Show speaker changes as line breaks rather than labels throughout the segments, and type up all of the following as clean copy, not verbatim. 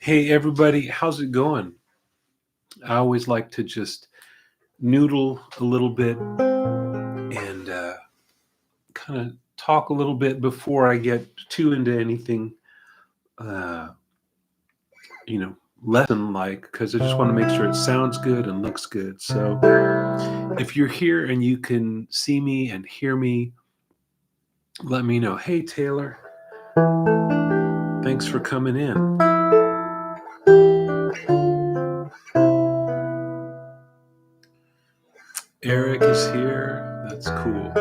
Hey, everybody, how's it going? I always like to just noodle a little bit and kind of talk a little bit before I get too into anything, uh, you know, lesson like, because I just want to make sure it sounds good and looks good. So if you're here and you can see me and hear me, let me know. Hey, Taylor, thanks for coming in. Eric is here. That's cool.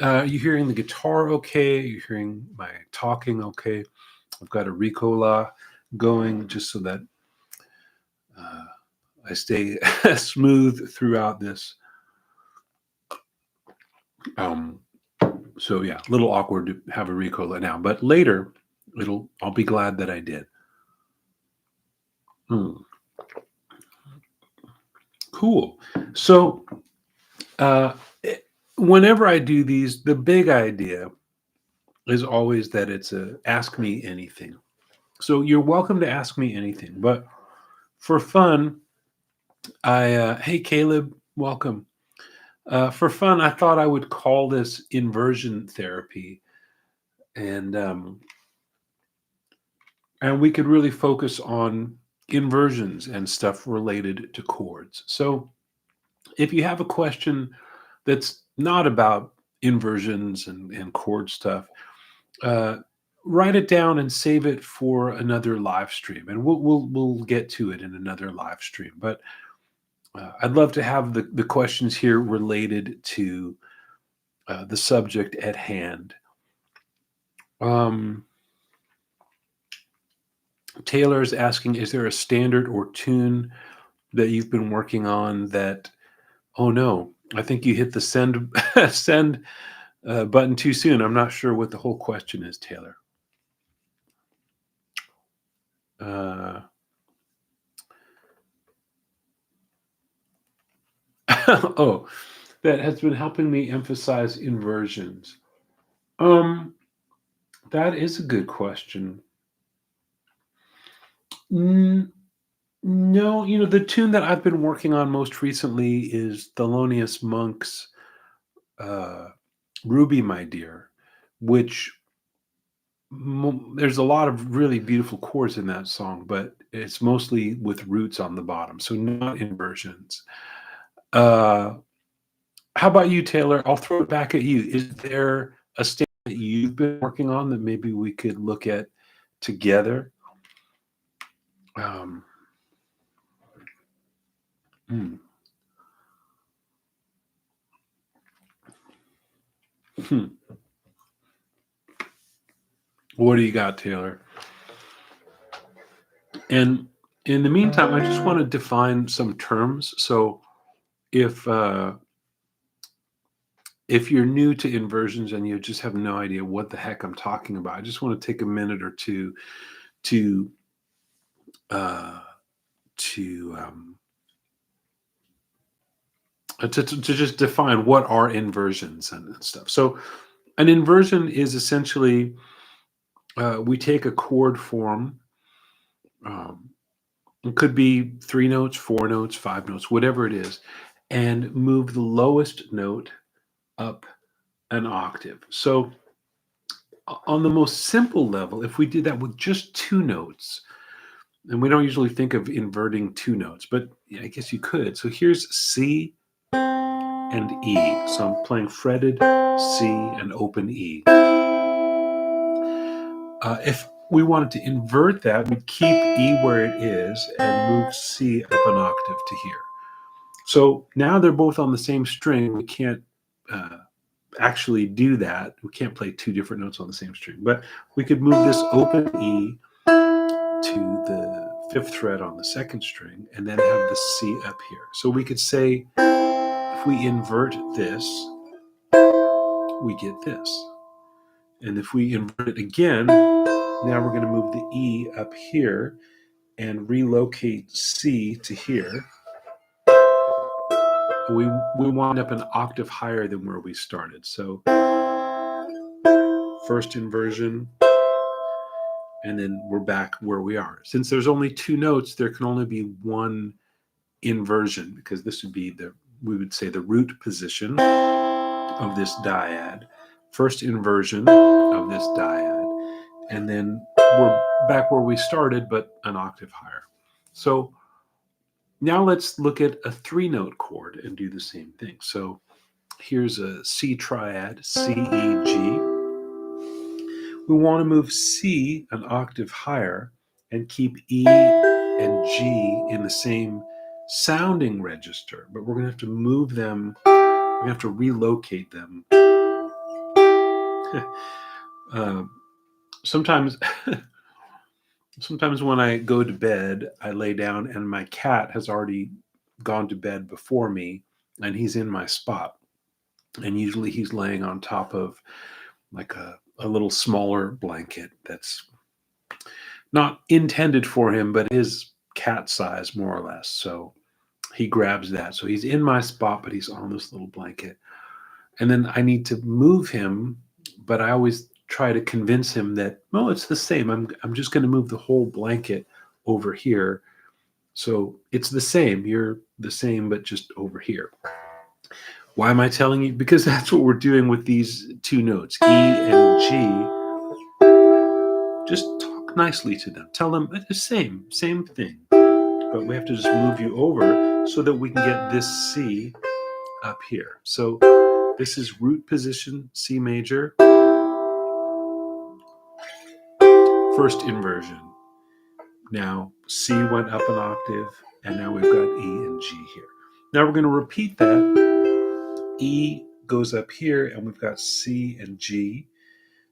Are you hearing the guitar okay? Are you hearing my talking okay? I've got a Ricola going just so that I stay smooth throughout this. So yeah, a little awkward to have a Ricola now, but later I'll be glad that I did. Cool. So whenever I do these, the big idea is always that it's a ask me anything. So you're welcome to ask me anything, but for fun, hey Caleb, welcome. For fun, I thought I would call this inversion therapy, and we could really focus on inversions and stuff related to chords. So if you have a question that's not about inversions and chord stuff, write it down and save it for another live stream, and we'll get to it in another live stream. But I'd love to have the questions here related to the subject at hand. Taylor is asking, is there a standard or tune that you've been working on that, oh no, I think you hit the send send button too soon. I'm not sure what the whole question is, Taylor. Oh, that has been helping me emphasize inversions. That is a good question. No, the tune that I've been working on most recently is Thelonious Monk's Ruby, My Dear, which there's a lot of really beautiful chords in that song, but it's mostly with roots on the bottom, so not inversions. How about you, Taylor? I'll throw it back at you. Is there a standard that you've been working on that maybe we could look at together? What do you got, Taylor? And in the meantime, I just want to define some terms. So if you're new to inversions and you just have no idea what the heck I'm talking about, I just want to take a minute or two to just define what are inversions and stuff. So an inversion is essentially we take a chord form. It could be 3 notes, 4 notes, 5 notes, whatever it is, and move the lowest note up an octave. So on the most simple level, if we did that with just 2 notes, and we don't usually think of inverting 2 notes, but I guess you could. So here's C and E. So I'm playing fretted C and open E. If we wanted to invert that, we'd keep E where it is and move C up an octave to here. So now they're both on the same string. We can't actually do that. We can't play 2 different notes on the same string, but we could move this open E to the fifth fret on the second string, and then have the C up here. So we could say, if we invert this, we get this. And if we invert it again, now we're going to move the E up here and relocate C to here. We wind up an octave higher than where we started. So first inversion, and then we're back where we are. Since there's only two notes, there can only be one inversion, because this would be we would say the root position of this dyad, first inversion of this dyad, and then we're back where we started, but an octave higher. So now let's look at a three-note chord and do the same thing. So here's a C triad, C, E, G. We want to move C an octave higher and keep E and G in the same sounding register, but we're going to have to move them, we're going to have to relocate them. Sometimes when I go to bed, I lay down and my cat has already gone to bed before me, and he's in my spot. And usually he's laying on top of like a little smaller blanket that's not intended for him, but is cat size, more or less. So he grabs that. So he's in my spot, but he's on this little blanket. And then I need to move him, but I always try to convince him that, no, it's the same. I'm just going to move the whole blanket over here. So it's the same. You're the same, but just over here. Why am I telling you? Because that's what we're doing with these two notes, E and G. Just talk nicely to them. Tell them it's the same thing. But we have to just move you over so that we can get this C up here. So this is root position, C major, first inversion. Now C went up an octave, and now we've got E and G here. Now we're going to repeat that. E goes up here, and we've got C and G.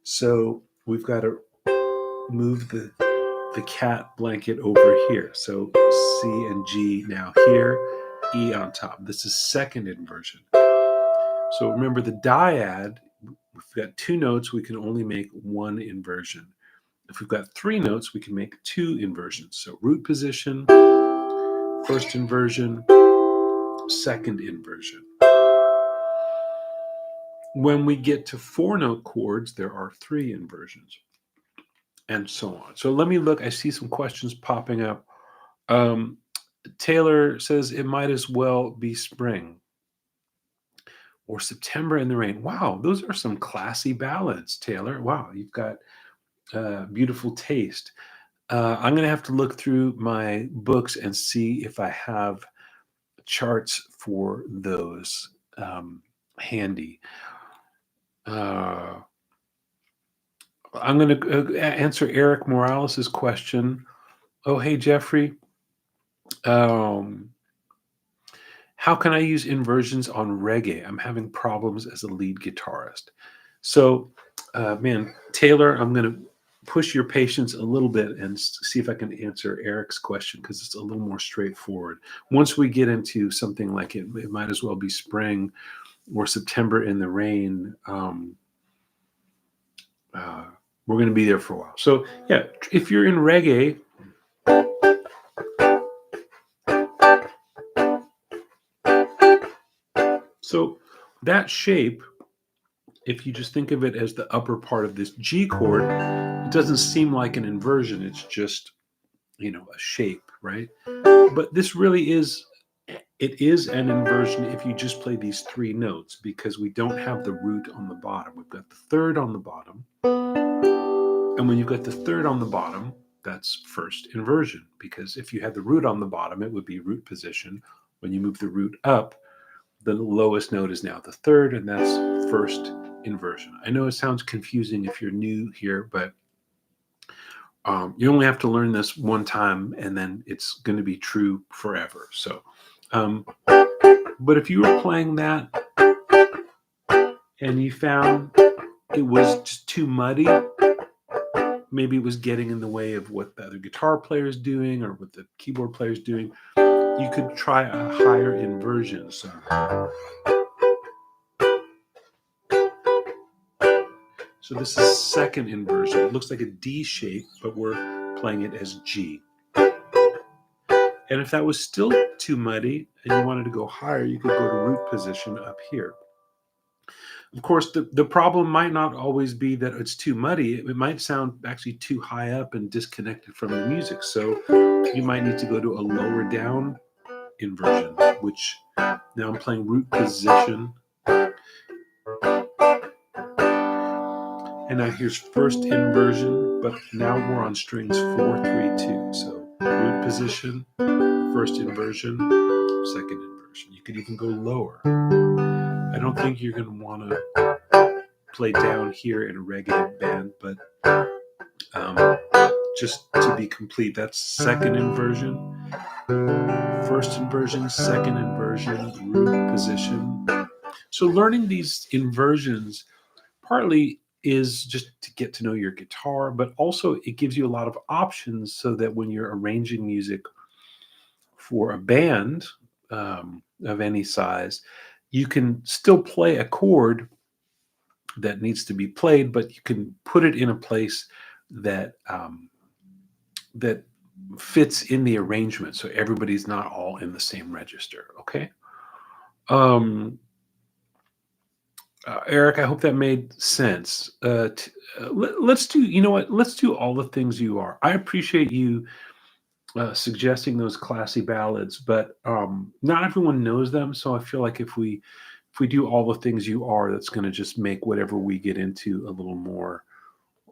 So we've got to move the cat blanket over here. So C and G now here, E on top. This is second inversion. So remember, the dyad, if we've got two notes, we can only make one inversion. If we've got three notes, we can make two inversions. So root position, first inversion, second inversion. When we get to four-note chords, there are three inversions, and so on. So let me look. I see some questions popping up. Taylor says it might as well be spring or September in the Rain. Wow, those are some classy ballads, Taylor. Wow, you've got beautiful taste. I'm going to have to look through my books and see if I have charts for those handy. I'm going to answer Eric Morales' question. Oh, hey, Jeffrey. How can I use inversions on reggae? I'm having problems as a lead guitarist. So, man, Taylor, I'm going to push your patience a little bit and see if I can answer Eric's question, because it's a little more straightforward. Once we get into something like it might as well be spring or September in the Rain, we're going to be there for a while. So, yeah, if you're in reggae, so that shape, if you just think of it as the upper part of this G chord, it doesn't seem like an inversion. It's just, a shape, right? But this really is, it is an inversion if you just play these three notes, because we don't have the root on the bottom. We've got the third on the bottom. And when you've got the third on the bottom, that's first inversion, because if you had the root on the bottom, it would be root position. When you move the root up, the lowest note is now the third, and that's first inversion. I know it sounds confusing if you're new here, but you only have to learn this one time, and then it's going to be true forever. So, but if you were playing that and you found it was just too muddy, maybe it was getting in the way of what the other guitar player is doing or what the keyboard player is doing, you could try a higher inversion. So this is second inversion. It looks like a D shape, but we're playing it as G. And if that was still too muddy and you wanted to go higher, you could go to root position up here. Of course, the problem might not always be that it's too muddy. It might sound actually too high up and disconnected from the music. So you might need to go to a lower down inversion, which now I'm playing root position. And now here's first inversion, but now we're on strings 4, 3, 2. So root position, first inversion, second inversion. You could even go lower. I don't think you're going to want to play down here in a reggae band, but just to be complete, that's second inversion, first inversion, second inversion, root position. So learning these inversions partly is just to get to know your guitar, but also it gives you a lot of options so that when you're arranging music for a band of any size, you can still play a chord that needs to be played, but you can put it in a place that that fits in the arrangement, so everybody's not all in the same register. Okay. Eric, I hope that made sense. Let's do, you know what? Let's do all the things you are. I appreciate you suggesting those classy ballads, but not everyone knows them. So I feel like if we do all the things you are, that's going to just make whatever we get into a little more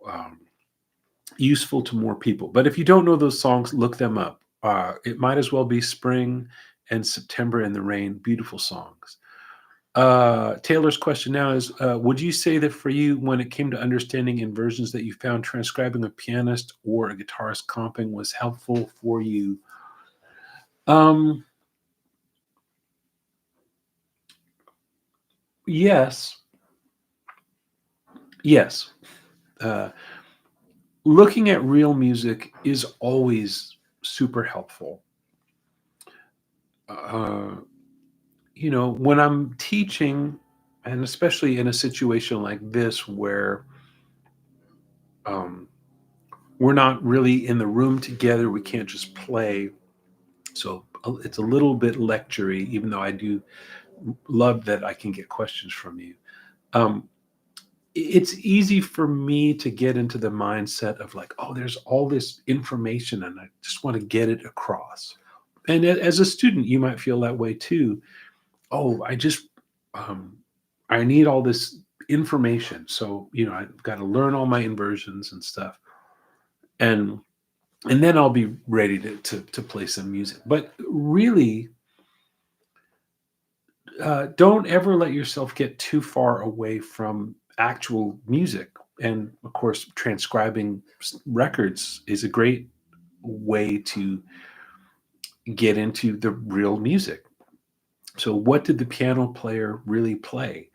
um, useful to more people. But if you don't know those songs, look them up. It might as well be Spring and September in the Rain. Beautiful songs. Taylor's question now is, would you say that for you, when it came to understanding inversions, that you found transcribing a pianist or a guitarist comping was helpful for you? Yes. Yes. Uh, Looking at real music is always super helpful. Uh, when I'm teaching, and especially in a situation like this where um, we're not really in the room together, we can't just play. So it's a little bit lectury, even though I do love that I can get questions from you. Um, it's easy for me to get into the mindset of like, oh, there's all this information and I just want to get it across. And as a student, you might feel that way too. Oh, um, I need all this information. So, I've got to learn all my inversions and stuff. And then I'll be ready to play some music. But really, don't ever let yourself get too far away from actual music. And of course, transcribing records is a great way to get into the real music. So, what did the piano player really play?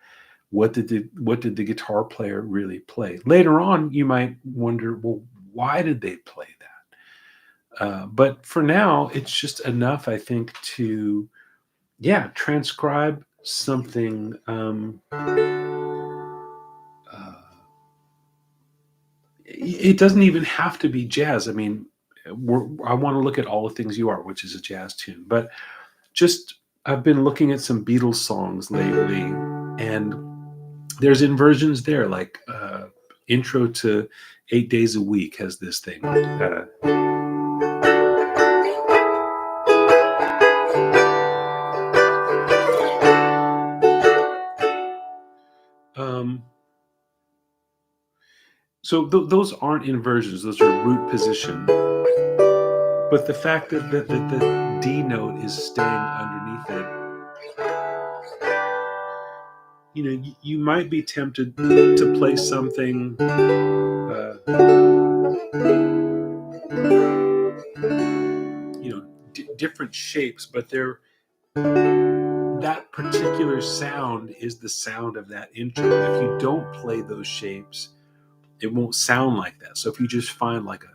What did the guitar player really play? Later on, you might wonder, well, why did they play that? But for now, it's just enough, I think, to transcribe something. It doesn't even have to be jazz. I mean, I want to look at All the Things You Are, which is a jazz tune, but just I've been looking at some Beatles songs lately, and there's inversions there, like Intro to 8 Days a Week has this thing. Um, so those aren't inversions; those are root position. But the fact that the D note is staying underneath it, you might be tempted to play something different shapes, but that particular sound is the sound of that intro. If you don't play those shapes, it won't sound like that. So if you just find like a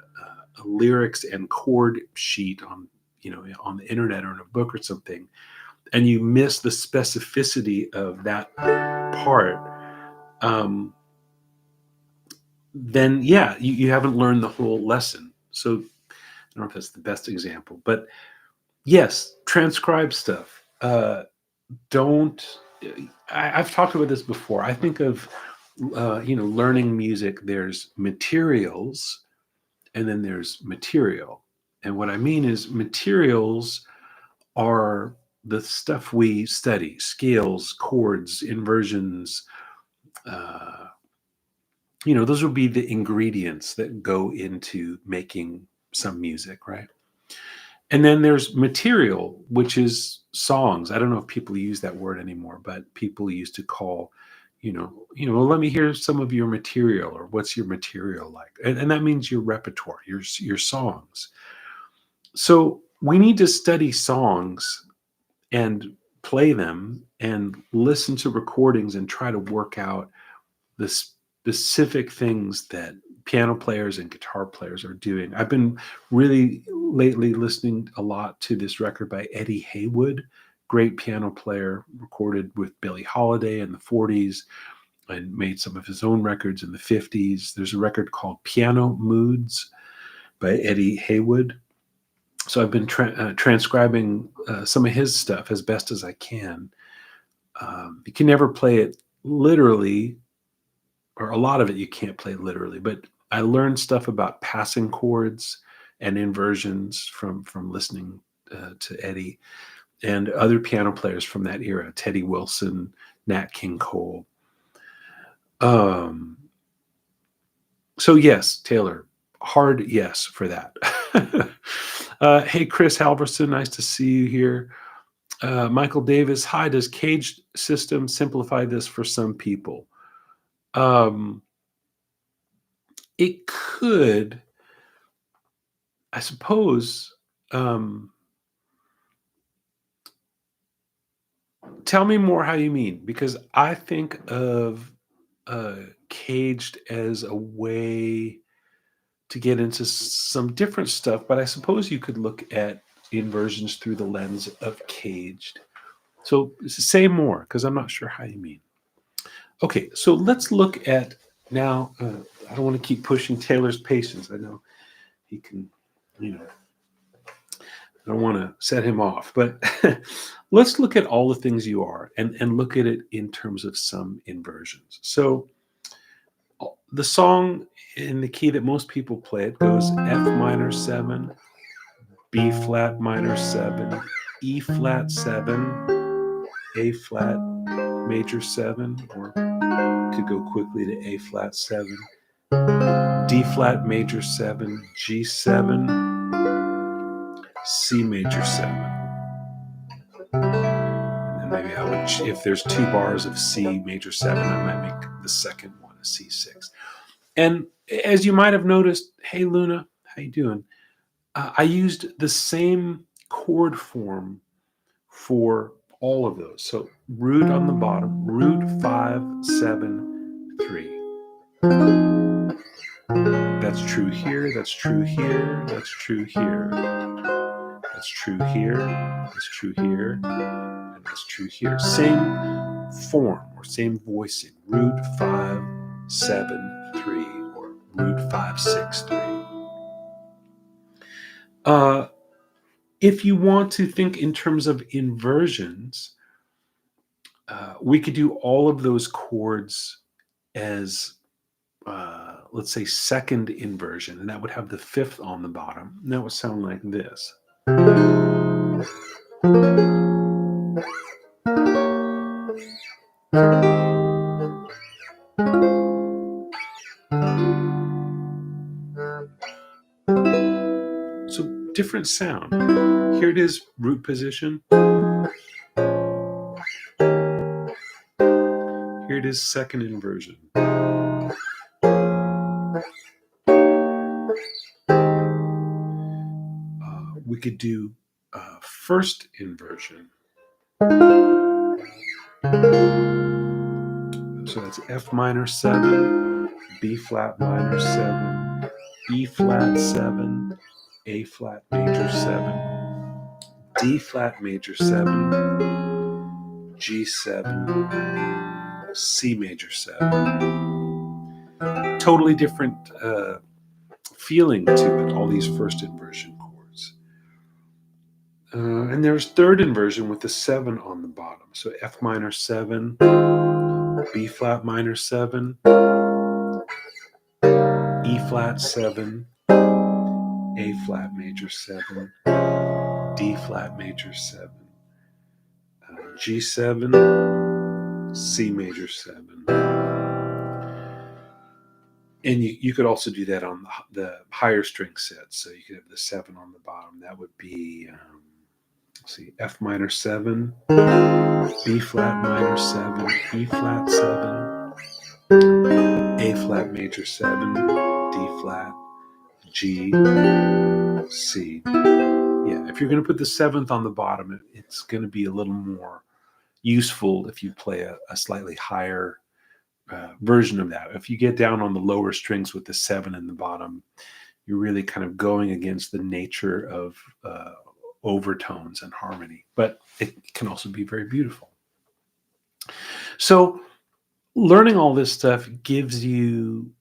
lyrics and chord sheet on, on the internet or in a book or something, and you miss the specificity of that part, um, then yeah, you haven't learned the whole lesson. So I don't know if that's the best example, but yes, transcribe stuff. Don't I've talked about this before. I think of learning music. There's materials, and then there's material. And what I mean is materials are the stuff we study: scales, chords, inversions. Uh, those would be the ingredients that go into making some music, right? And then there's material, which is songs. I don't know if people use that word anymore, but people used to call, well, let me hear some of your material, or what's your material like? And that means your repertoire, your songs. So we need to study songs and play them and listen to recordings and try to work out the specific things that piano players and guitar players are doing. I've been really lately listening a lot to this record by Eddie Haywood, great piano player, recorded with Billie Holiday in the 40s and made some of his own records in the 50s. There's a record called Piano Moods by Eddie Haywood. So I've been transcribing some of his stuff as best as I can. You can never play it literally, or a lot of it you can't play literally, but I learned stuff about passing chords and inversions from listening to Eddie and other piano players from that era: Teddy Wilson, Nat King Cole. So yes, Taylor, hard yes for that. Hey, Chris Halverson, nice to see you here. Michael Davis, hi, does caged system simplify this for some people? It could, I suppose. Tell me more how you mean, because I think of caged as a way to get into some different stuff, but I suppose you could look at inversions through the lens of caged. So say more, because I'm not sure how you mean. Okay, so let's look at now. I don't want to keep pushing Taylor's patience. I know he can, I don't want to set him off, but let's look at all the things you are and look at it in terms of some inversions. So the song in the key that most people play, it goes F minor 7, B flat minor 7, E flat 7, A flat major 7, or could go quickly to A flat 7, D flat major 7, G7, C major 7. And then maybe I would, if there's 2 bars of C major 7, I might make the second one a C6. And as you might have noticed, hey Luna, how you doing? I used the same chord form for all of those. So root on the bottom, root 5, 7, 3. That's true here, that's true here, that's true here. That's true here, that's true here, and that's true here. Same form or same voicing. Root 5, 7, 3, or root 5, 6, 3. If you want to think in terms of inversions, we could do all of those chords as, let's say, second inversion, and that would have the 5th on the bottom. And that would sound like this. So different sound. Here it is, root position. Here it is, second inversion. We could do first inversion. So that's F minor 7, B flat minor 7, E flat 7, A flat major 7, D flat major 7, G7, C major 7. Totally different feeling to it, all these first inversion chords. And there's third inversion with the 7 on the bottom. So F minor 7, B flat minor 7, E flat 7, A flat major 7, D flat major 7, G7, C major 7. And you could also do that on the higher string sets. So you could have the 7 on the bottom. That would be, let's see, F minor 7, B flat minor 7, E flat 7, A flat major 7, D flat, G, C. Yeah, if you're going to put the 7th on the bottom, it's going to be a little more useful if you play a slightly higher version of that. If you get down on the lower strings with the 7 in the bottom, you're really kind of going against the nature of overtones and harmony, but it can also be very beautiful. So learning all this stuff gives you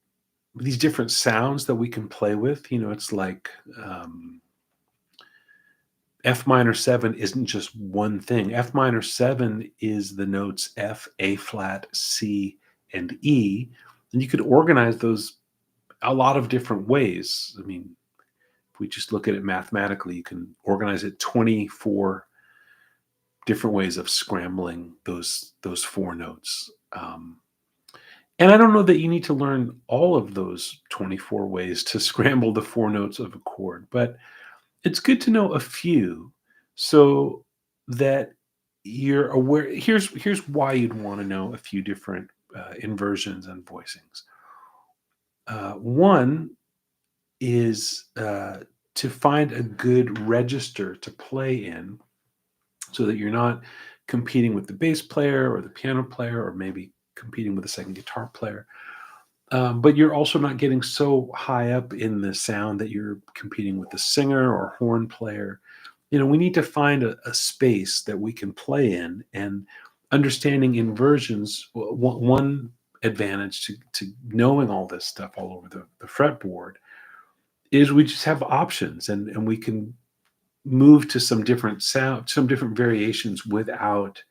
these different sounds that we can play with. It's like F minor 7 isn't just one thing. F minor 7 is the notes F, A flat, C, and E. And you could organize those a lot of different ways. I mean, if we just look at it mathematically, you can organize it 24 different ways of scrambling those 4 notes. And I don't know that you need to learn all of those 24 ways to scramble the 4 notes of a chord, but it's good to know a few so that you're aware. Here's why you'd want to know a few different inversions and voicings. One is to find a good register to play in so that you're not competing with the bass player or the piano player or maybe competing with a second guitar player. But you're also not getting so high up in the sound that you're competing with the singer or horn player. We need to find a space that we can play in, and understanding inversions. One advantage to knowing all this stuff all over the fretboard is we just have options, and we can move to some different sound, some different variations without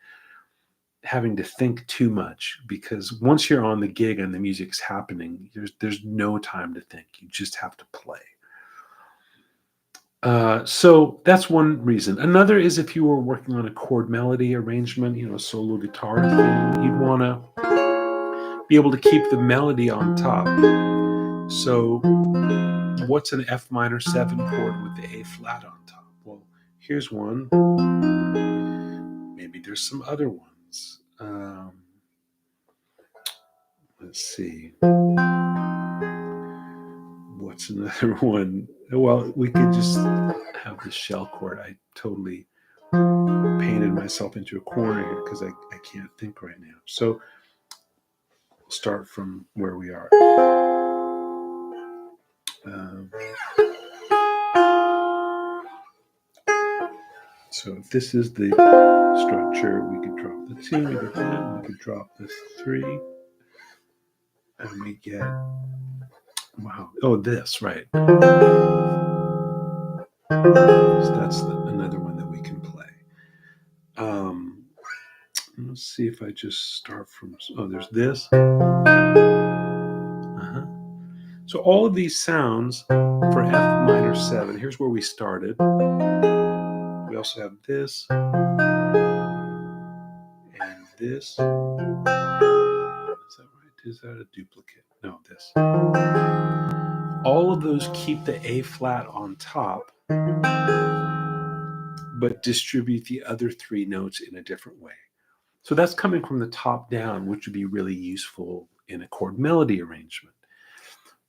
having to think too much, because once you're on the gig and the music's happening, there's no time to think. You just have to play. So that's one reason. Another is if you were working on a chord melody arrangement, a solo guitar thing, you'd want to be able to keep the melody on top. So what's an F minor 7 chord with the A flat on top? Well, here's one. Maybe there's some other ones. Let's see. What's another one? Well, we could just have the shell chord. I totally painted myself into a corner here because I can't think right now. So we'll start from where we are. So if this is the structure, we could drop the 2, we get that, we could drop this 3, and we get, wow, this, right. So that's another one that we can play. Let's see if I just start from, there's this. So all of these sounds for F minor 7, here's where we started. We also have this and this. Is that right? Is that a duplicate? No, this. All of those keep the A flat on top, but distribute the other 3 notes in a different way. So that's coming from the top down, which would be really useful in a chord melody arrangement.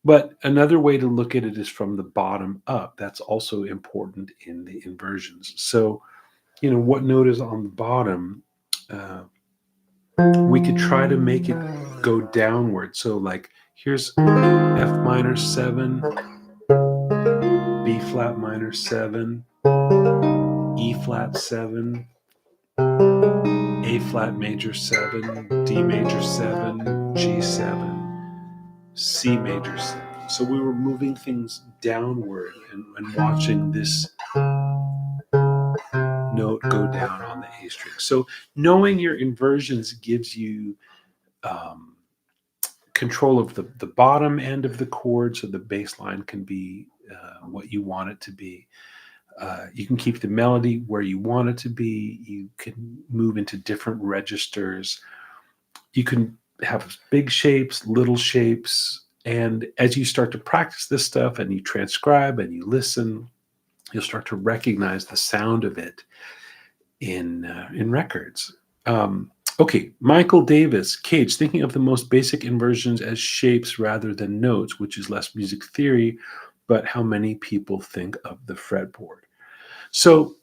But another way to look at it is from the bottom up. That's also important in the inversions. So, what note is on the bottom? We could try to make it go downward. So like Here's F minor 7, B flat minor 7, E flat 7, A flat major 7, D major 7, G 7, C major 7. So we were moving things downward and watching this note go down on the A string. So knowing your inversions gives you control of the bottom end of the chord, so the bass line can be what you want it to be. You can keep the melody where you want it to be. You can move into different registers. You can have big shapes, little shapes. And as you start to practice this stuff and you transcribe and you listen, you'll start to recognize the sound of it in records. Okay, Michael Davis, Cage, thinking of the most basic inversions as shapes rather than notes, which is less music theory, but how many people think of the fretboard. So,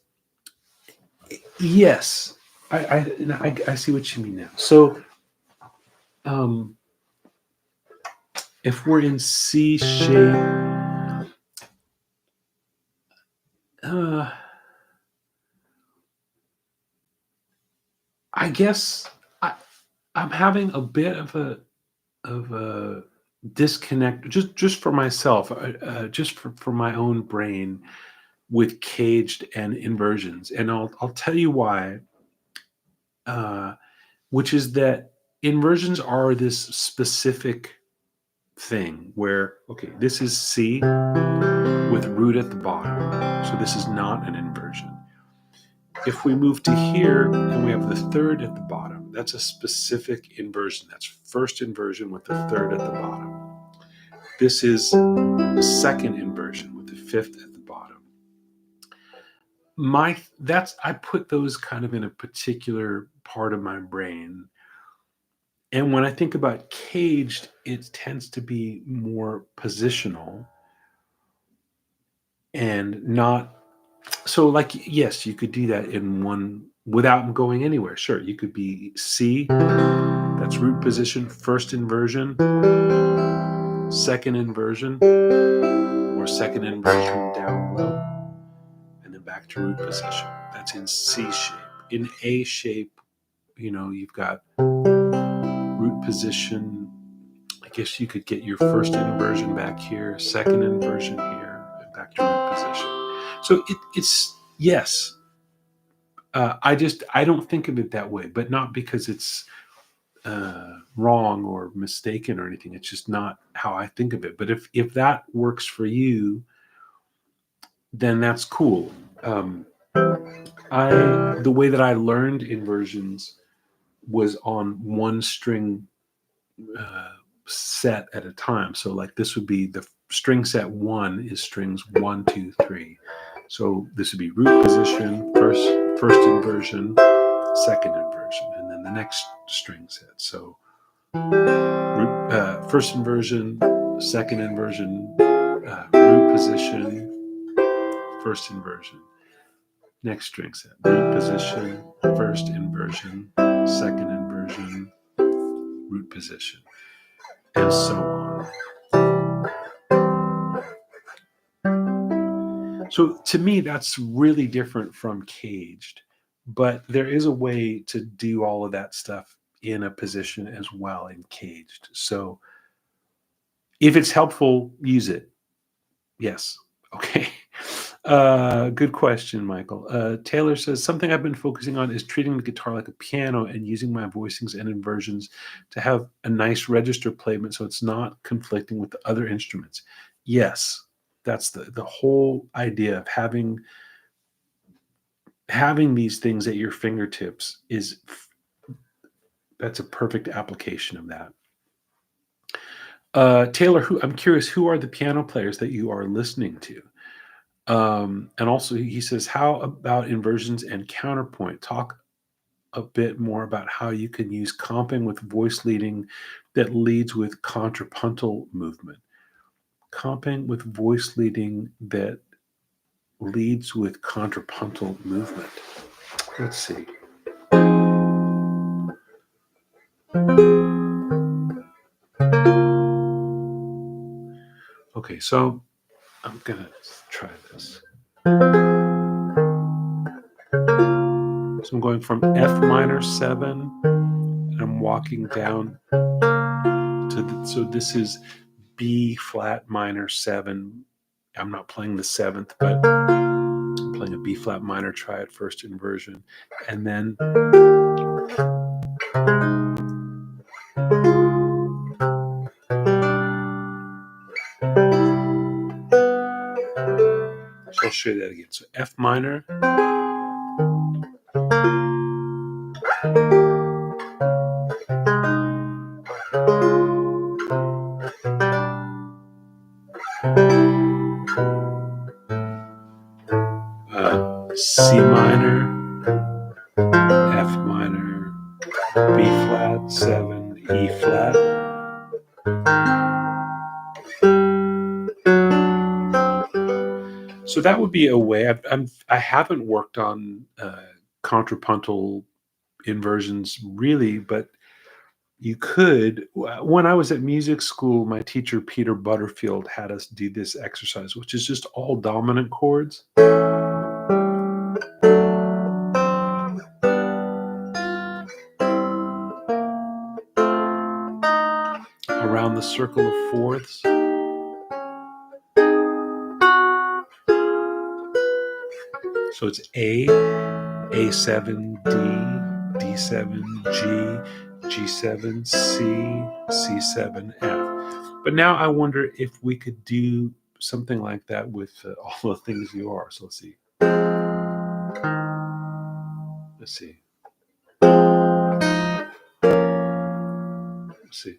yes, I see what you mean now. So, if we're in C shape, I guess I'm having a bit of a disconnect just for myself, just for my own brain with caged and inversions, and I'll tell you why. Which is that inversions are this specific thing where, okay, this is C with root at the bottom, so this is not an inversion. If we move to here and we have the third at the bottom, that's a specific inversion. That's first inversion with the third at the bottom. This is second inversion with the fifth at the bottom. I put those kind of in a particular part of my brain. And when I think about caged, it tends to be more positional and not so, like, yes, you could do that in one without going anywhere. Sure, you could be C, that's root position, first inversion, second inversion, or second inversion down low, and then back to root position. That's in C shape. In A shape, you've got root position. I guess you could get your first inversion back here, second inversion here, and back to root position. So it's yes. I don't think of it that way, but not because it's wrong or mistaken or anything. It's just not how I think of it. But if that works for you, then that's cool. The way that I learned inversions was on one string set at a time. So like this would be the string set 1 is strings 1, 2, 3. So this would be root position, first inversion, second inversion, and then the next string set. So first inversion, second inversion, root position, first inversion. Next string set, root position, first inversion, second inversion, root position, and so on. So to me, that's really different from caged, but there is a way to do all of that stuff in a position as well in caged. So if it's helpful, use it. Yes. Okay. Good question, Michael. Taylor says, something I've been focusing on is treating the guitar like a piano and using my voicings and inversions to have a nice register placement so it's not conflicting with the other instruments. Yes, that's the whole idea of having these things at your fingertips that's a perfect application of that. Taylor, I'm curious, who are the piano players that you are listening to? And also he says, how about inversions and counterpoint? Talk a bit more about how you can use comping with voice leading that leads with contrapuntal movement. Comping with voice leading that leads with contrapuntal movement. Let's see. Okay, so I'm gonna try this. So I'm going from F minor 7, and I'm walking down to so this is B flat minor 7. I'm not playing the 7th, but I'm playing a B flat minor triad first inversion. And then so I'll show you that again. So F minor, C minor, F minor, B flat 7, E flat. So that would be a way. I haven't worked on contrapuntal inversions really, but you could. When I was at music school, my teacher Peter Butterfield had us do this exercise, which is just all dominant chords around the circle of fourths. So it's A7, D, D7, G, G7, C, C7, F. But now I wonder if we could do something like that with all the things you are. So let's see. Let's see. Let's see.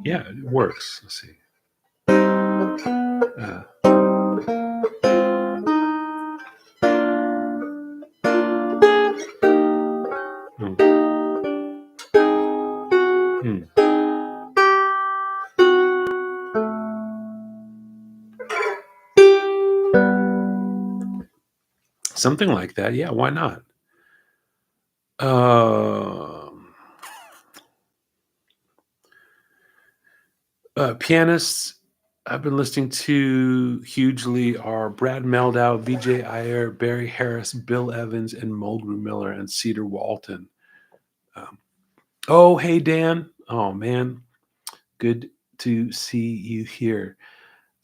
Yeah, it works. Let's see. Hmm. Something like that. Yeah, why not? Pianists I've been listening to hugely are Brad Meldau, Vijay Iyer, Barry Harris, Bill Evans, and Mulgrew Miller and Cedar Walton. Oh, hey, Dan. Oh, man. Good to see you here.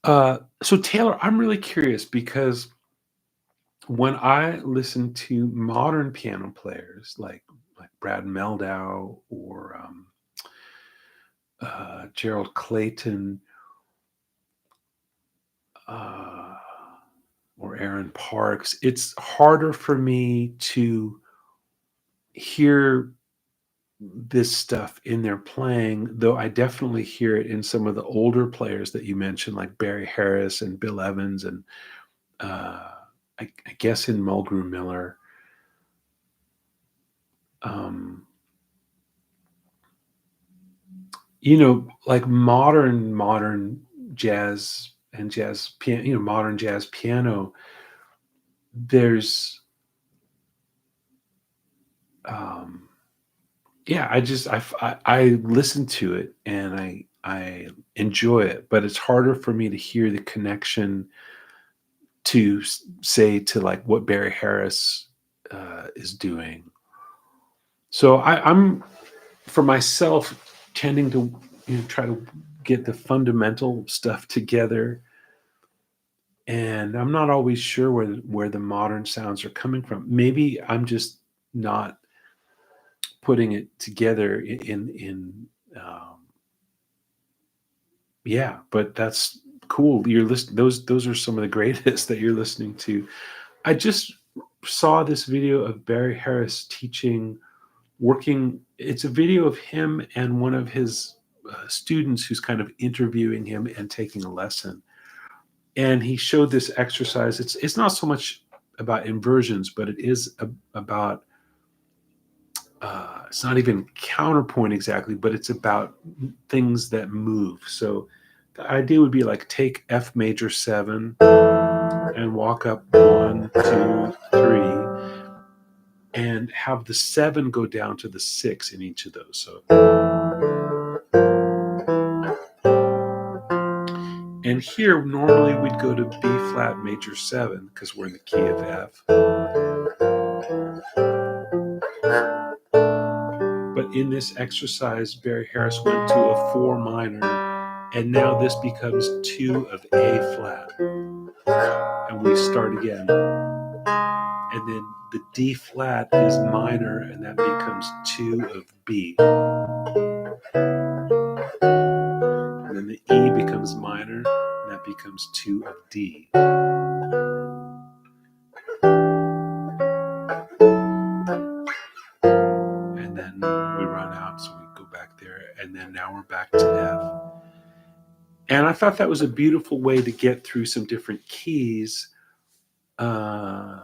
So, Taylor, I'm really curious because when I listen to modern piano players like Brad Meldau or Gerald Clayton or Aaron Parks, it's harder for me to hear this stuff in their playing, though I definitely hear it in some of the older players that you mentioned, like Barry Harris and Bill Evans, and I guess in Mulgrew Miller. Like modern jazz and jazz piano, modern jazz piano, there's yeah, I listen to it and I enjoy it, but it's harder for me to hear the connection to say to like what Barry Harris is doing. So I'm for myself tending to try to get the fundamental stuff together, and I'm not always sure where the modern sounds are coming from. Maybe I'm just not putting it together in yeah, but that's cool. You're listening. Those are some of the greatest that you're listening to. I just saw this video of Barry Harris teaching, working. It's a video of him and one of his students who's kind of interviewing him and taking a lesson. And he showed this exercise. It's not so much about inversions, but it is about. It's not even counterpoint exactly, but it's about things that move. So the idea would be like take F major 7 and and walk up 1, 2, 3, and have the 7 go down to the 6 in each of those. So, and here normally we'd go to B flat major 7 because we're in the key of F. But in this exercise, Barry Harris went to a 4 minor, and now this becomes 2 of A flat. And we start again. And then the D flat is minor, and that becomes 2 of B. And then the E becomes minor, and that becomes 2 of D. And then we run out, so we go back there, and then now we're back to F. And I thought that was a beautiful way to get through some different keys. On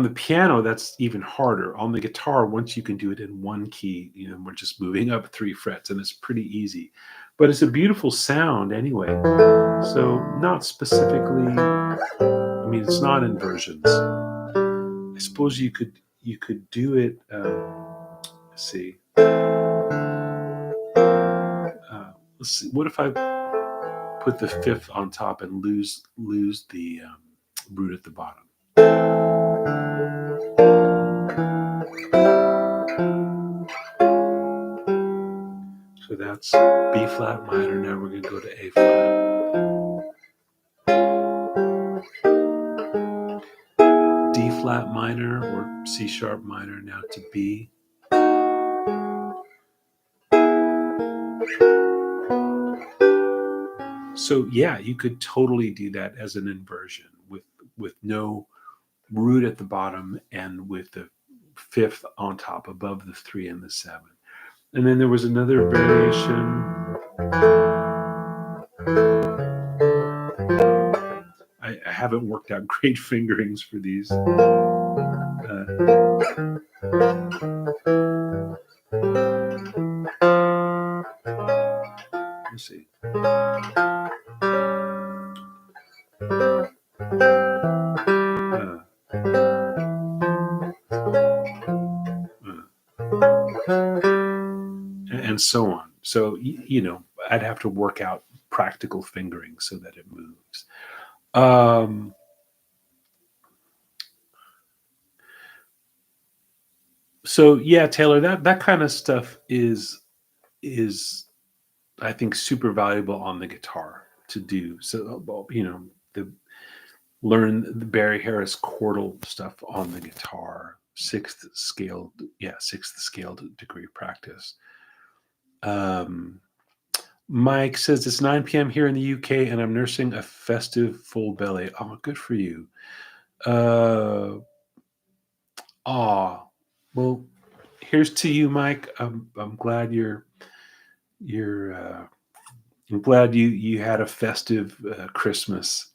the piano, that's even harder. On the guitar, once you can do it in one key, we're just moving up 3 frets, and it's pretty easy. But it's a beautiful sound anyway. So not specifically, it's not inversions. I suppose you could do it. Let's see. Let's see. What if I put the 5th on top and lose the root at the bottom? So that's B flat minor. Now we're going to go to A flat. D flat minor or C sharp minor now to B. So yeah, you could totally do that as an inversion with no root at the bottom and with the 5th on top above the 3 and the 7. And then there was another variation. I haven't worked out great fingerings for these. Let's see. And so on. So, I'd have to work out practical fingering so that it moves. So yeah, Taylor, that kind of stuff is I think super valuable on the guitar to do. So learn the Barry Harris chordal stuff on the guitar, 6th scale degree practice. Mike says it's 9 p.m. here in the UK and I'm nursing a festive full belly. Oh, good for you. Well, here's to you, Mike. I'm glad I'm glad you had a festive Christmas.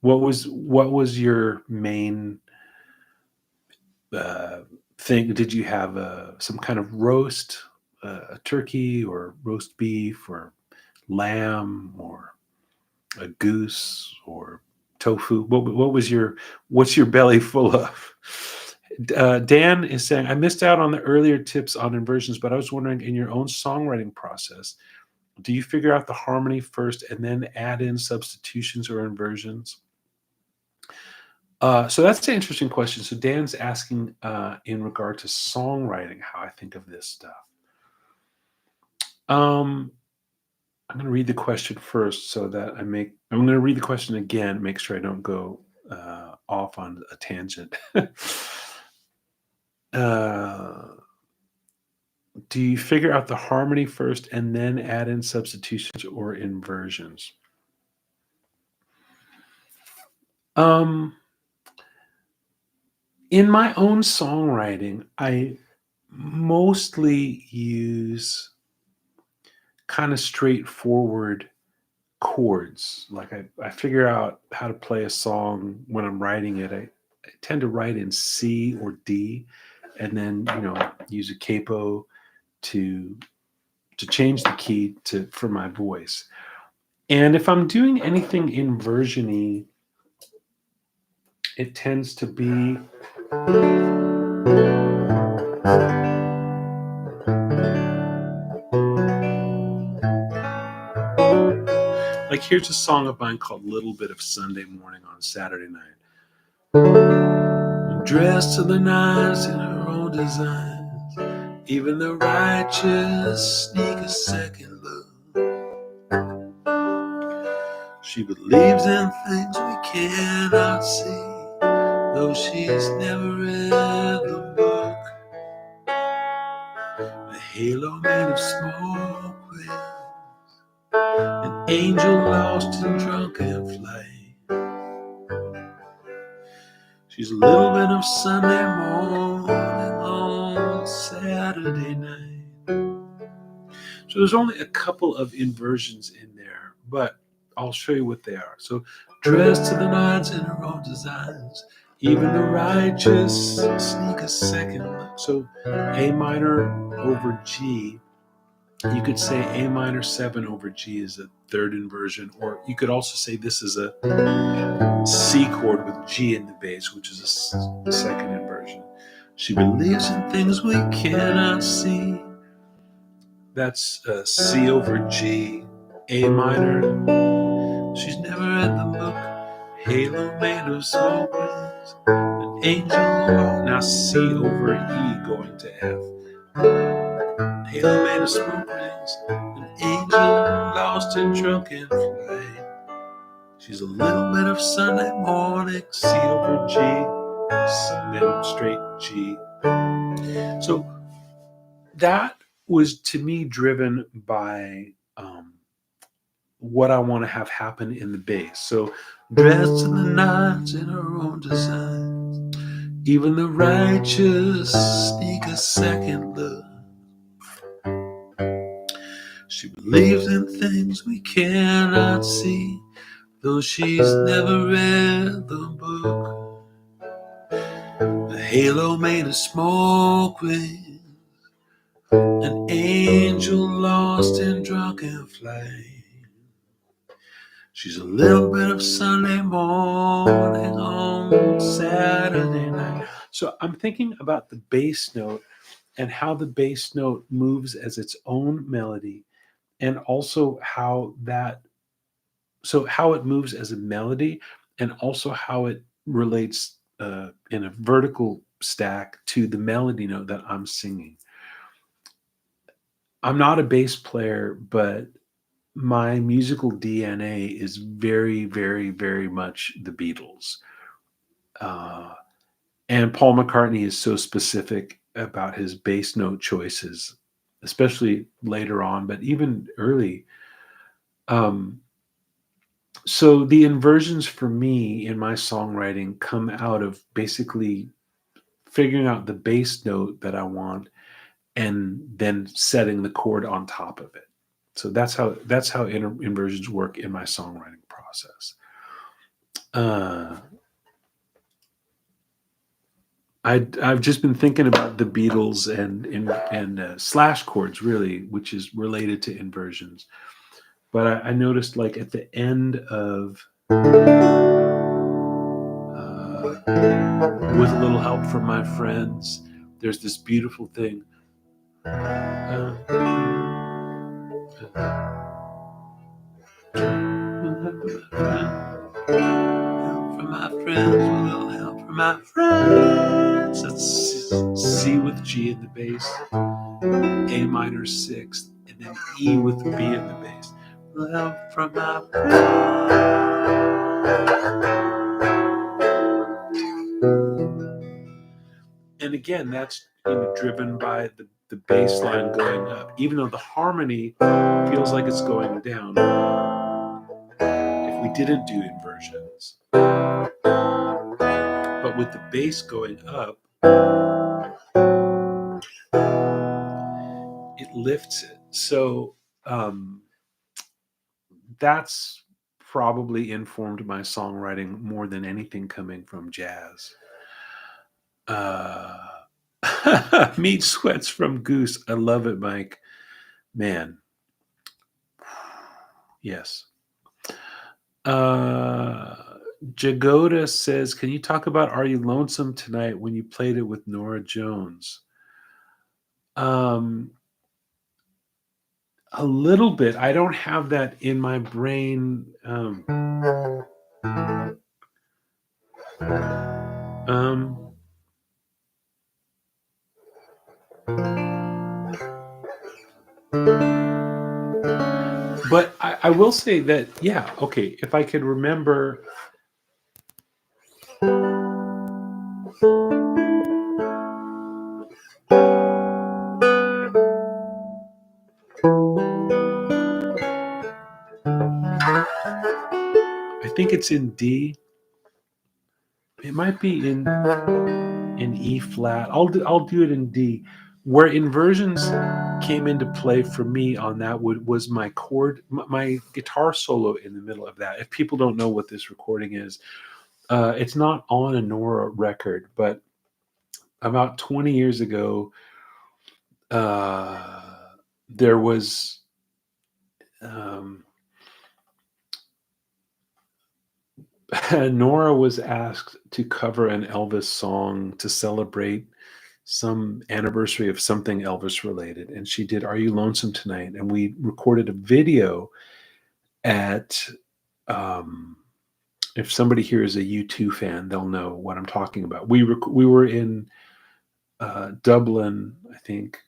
What was your main thing? Did you have some kind of roast, a turkey or roast beef or lamb or a goose or tofu? What's your belly full of? Dan is saying, I missed out on the earlier tips on inversions, but I was wondering, in your own songwriting process, do you figure out the harmony first and then add in substitutions or inversions? So that's an interesting question. So Dan's asking in regard to songwriting, how I think of this stuff. I'm going to read the question first so that I'm going to read the question again, make sure I don't go off on a tangent. Do you figure out the harmony first and then add in substitutions or inversions? In my own songwriting, I mostly use kind of straightforward chords. Like I figure out how to play a song when I'm writing it. I tend to write in C or D, and then use a capo to change the key for my voice. And if I'm doing anything inversion-y, it tends to be like, here's a song of mine called Little Bit of Sunday Morning on Saturday Night. Dressed to the nines in her own designs, even the righteous sneak a second look. She believes in things we cannot see, though she's never read the book. The halo made of smoke with an angel lost in drunken flight. She's a little bit of Sunday morning on Saturday night. So there's only a couple of inversions in there, but I'll show you what they are. So dressed to the nines in her own designs, even the righteous sneak a second look. So A minor over G. You could say A minor 7 over G is a third inversion, or you could also say this is a C chord with G in the bass, which is a second inversion. She believes in things we cannot see. That's C over G, A minor. She's never read the book. Halo made of smoke rings, an angel. Now C over E going to F. Halo made of smoke rings, an angel lost in drunken flight. She's a little bit of Sunday morning, C over G, then straight G. So that was, to me, driven by what I want to have happen in the bass. So dressed to the nines in her own design, even the righteous sneak a second look. She believes in things we cannot see, though she's never read the book. The halo made of smoke rings, an angel lost in drunken flight. She's a little bit of Sunday morning on Saturday night. So I'm thinking about the bass note and how the bass note moves as its own melody, and also how it moves as a melody, and also how it relates in a vertical stack to the melody note that I'm singing. I'm not a bass player, but my musical DNA is very, very, very much the Beatles. Uh, and Paul McCartney is so specific about his bass note choices, especially later on, but even early. Um, so the inversions for me in my songwriting come out of basically figuring out the bass note that I want and then setting the chord on top of it. So that's how inversions work in my songwriting process. Uh, I've just been thinking about the Beatles and slash chords, really, which is related to inversions. But I noticed, like, at the end of "With a Little Help from My Friends," there's this beautiful thing. From my friends, with a little help from my friends. That's C with G in the bass, A minor 6th, and then E with B in the bass. Little help from my friends. And again, that's driven by the bass line going up, even though the harmony feels like it's going down. If we didn't do inversions, but with the bass going up, it lifts it. So that's probably informed my songwriting more than anything coming from jazz. Meat sweats from Goose. I love it, Mike. Man. Yes. Jagoda says, "Can you talk about Are You Lonesome Tonight when you played it with Nora Jones?" Um, a little bit. I don't have that in my brain. Um, but I will say that, yeah, okay, if I could remember. I think it's in D. It might be in E flat. I'll do it in D. Where inversions came into play for me on that was my chord, my guitar solo in the middle of that. If people don't know what this recording is, it's not on a Nora record, but about 20 years ago, uh, there was um, Nora was asked to cover an Elvis song to celebrate some anniversary of something Elvis related, and she did "Are You Lonesome Tonight?" And we recorded a video at. Um, if somebody here is a U2 fan, they'll know what I'm talking about. We were in Dublin, I think.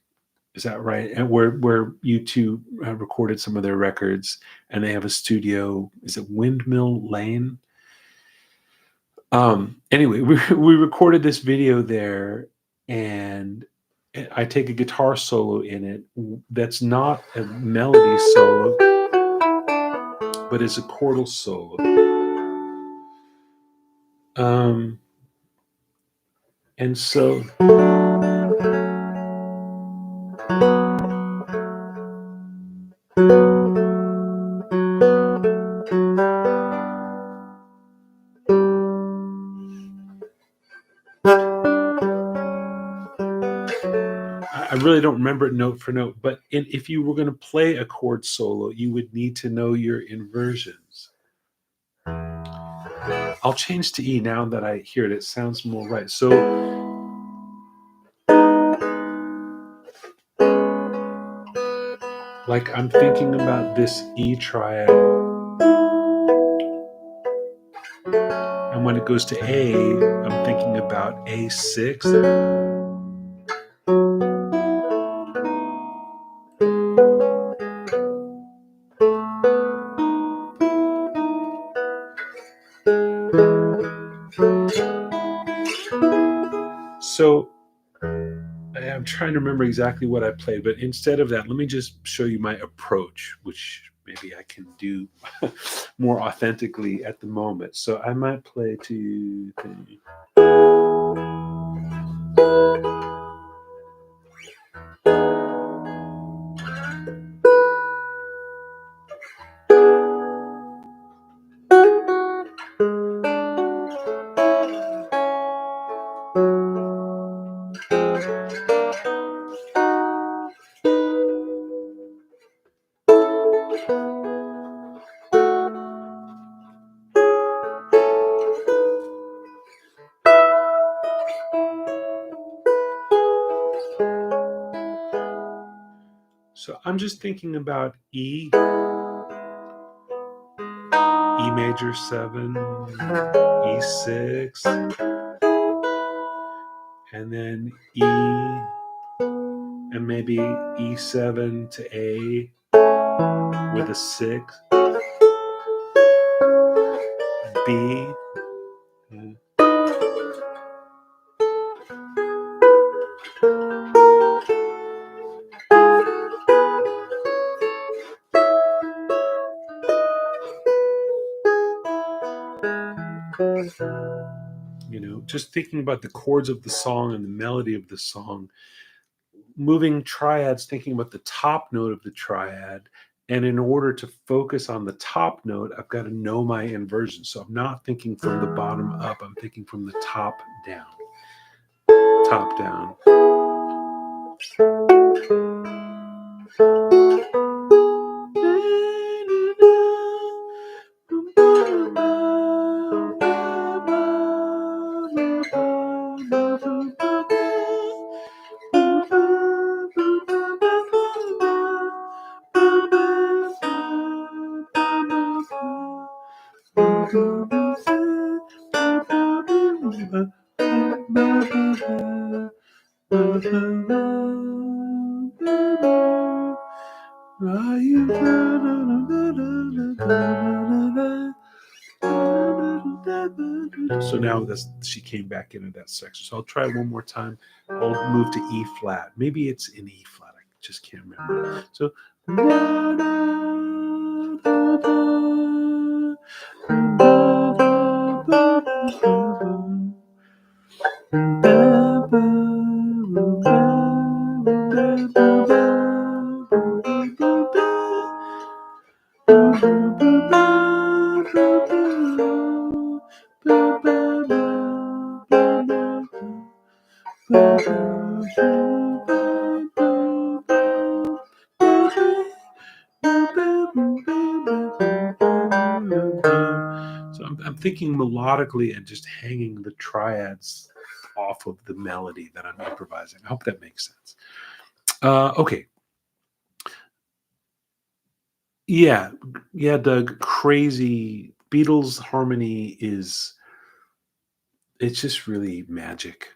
Is that right? And where U2 recorded some of their records, and they have a studio. Is it Windmill Lane? Anyway, we recorded this video there, and I take a guitar solo in it that's not a melody solo, but is a chordal solo. And so I really don't remember it note for note, but if you were going to play a chord solo, you would need to know your inversions. I'll change to E now that I hear it. It sounds more right. So like I'm thinking about this E triad, and when it goes to A, I'm thinking about A6. So I'm trying to remember exactly what I played, but instead of that, let me just show you my approach, which maybe I can do more authentically at the moment. So I might play to. So I'm just thinking about E, E major 7, E6, and then E, and maybe E7 to A with a 6, B. Just thinking about the chords of the song and the melody of the song, moving triads, thinking about the top note of the triad. And in order to focus on the top note, I've got to know my inversion. So I'm not thinking from the bottom up, I'm thinking from the top down. Top down. So now she came back into that section. So I'll try one more time. I'll move to E flat. Maybe it's in E flat. I just can't remember. So I'm thinking melodically and just hanging the triads off of the melody that I'm improvising. I hope that makes sense. Okay. Yeah. Yeah, Doug, crazy Beatles harmony it's just really magic.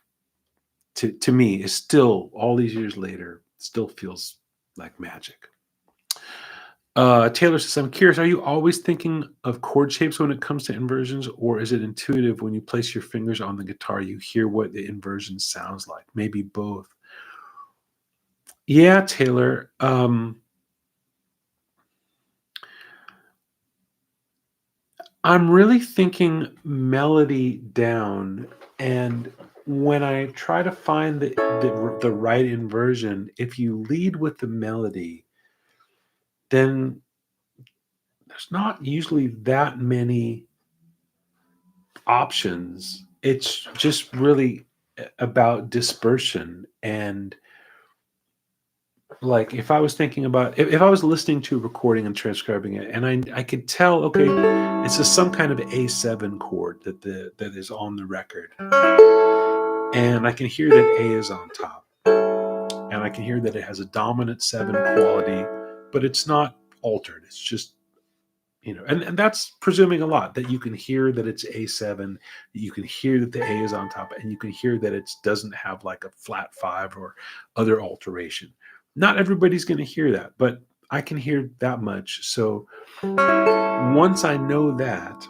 To me, it's still all these years later, still feels like magic. Taylor says, I'm curious, are you always thinking of chord shapes when it comes to inversions, or is it intuitive when you place your fingers on the guitar, you hear what the inversion sounds like? Maybe both. Yeah, Taylor. I'm really thinking melody down, and when I try to find the right inversion, if you lead with the melody, then there's not usually that many options. It's just really about dispersion. And like if I was thinking about if I was listening to a recording and transcribing it, and I could tell, okay, it's just some kind of A7 chord that is on the record, and I can hear that A is on top, and I can hear that it has a dominant 7 quality, but it's not altered. It's just, and that's presuming a lot, that you can hear that it's A7, that you can hear that the A is on top, and you can hear that it doesn't have like a flat 5 or other alteration. Not everybody's going to hear that, but I can hear that much. So once I know that,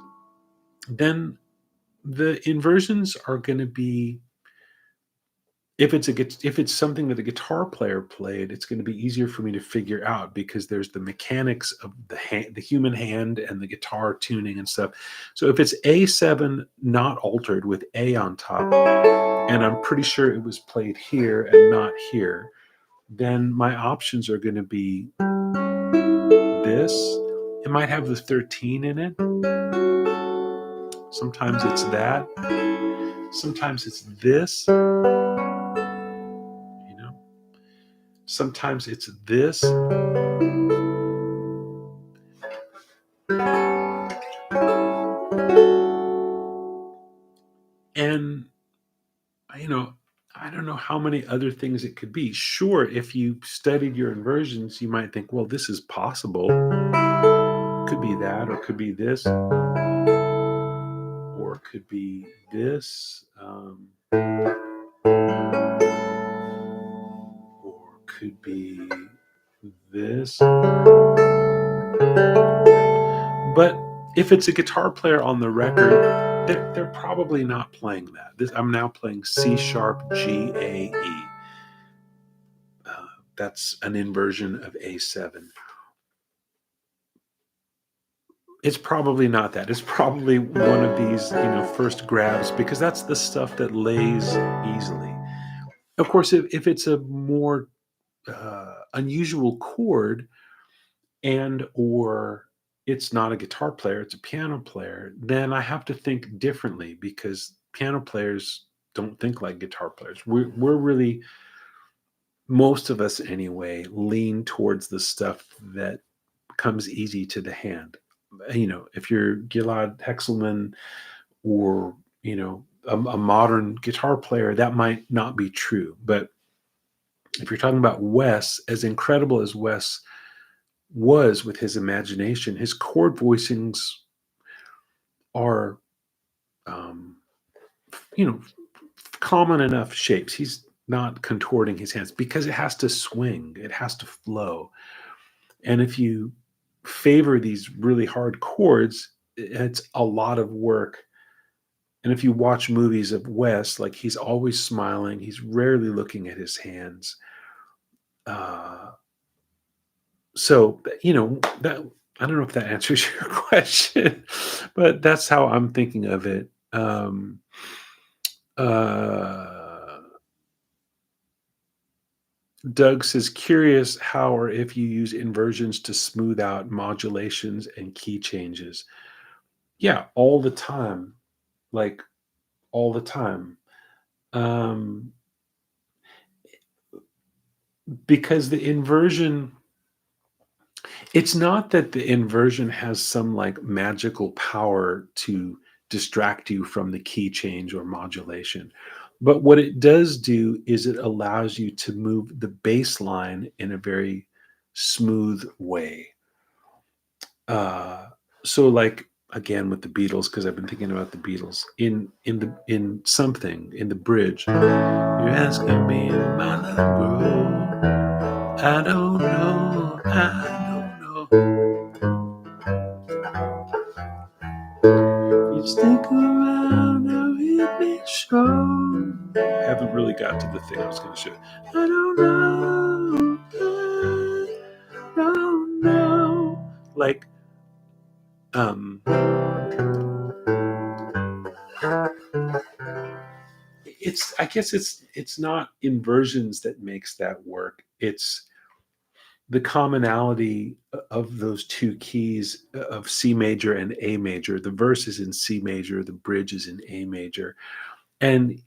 then the inversions are going to be, if it's something that a guitar player played, it's going to be easier for me to figure out, because there's the mechanics of the human hand and the guitar tuning and stuff. So if it's A7 not altered with A on top, and I'm pretty sure it was played here and not here, then my options are going to be this. It might have the 13 in it. Sometimes it's that. Sometimes it's this. Sometimes it's this. And, I don't know how many other things it could be. Sure, if you studied your inversions, you might think, well, this is possible. It could be that, or it could be this, or it could be this, or it could be this. But if it's a guitar player on the record, they're probably not playing that. I'm now playing C sharp G A E. That's an inversion of A7. It's probably not that. It's probably one of these, first grabs, because that's the stuff that lays easily. Of course, if it's a more unusual chord, and or it's not a guitar player, it's a piano player, then I have to think differently, because piano players don't think like guitar players. We're really, most of us anyway, lean towards the stuff that comes easy to the hand. If you're Gilad Hexelman, or a modern guitar player, that might not be true. But if you're talking about Wes, as incredible as Wes was with his imagination, his chord voicings are, um, you know, common enough shapes. He's not contorting his hands because it has to swing, it has to flow. And if you favor these really hard chords, it's a lot of work. And if you watch movies of Wes, like he's always smiling, he's rarely looking at his hands. Uh, so that I don't know if that answers your question, but that's how I'm thinking of it. Uh, Doug says, curious how or if you use inversions to smooth out modulations and key changes. Yeah, all the time. Like all the time. Um, because the inversion, it's not that the inversion has some like magical power to distract you from the key change or modulation. But what it does do is it allows you to move the bass line in a very smooth way. Uh, so like again with the Beatles, because I've been thinking about the Beatles in something in the bridge. You're asking me if my love grow. I don't know. I don't know. You stick around, I'll hit me show. Haven't really got to the thing I was going to show. I don't know. I don't know. Like, um, I guess it's not inversions that makes that work. It's the commonality of those two keys of C major and A major. The verse is in C major, the bridge is in A major. And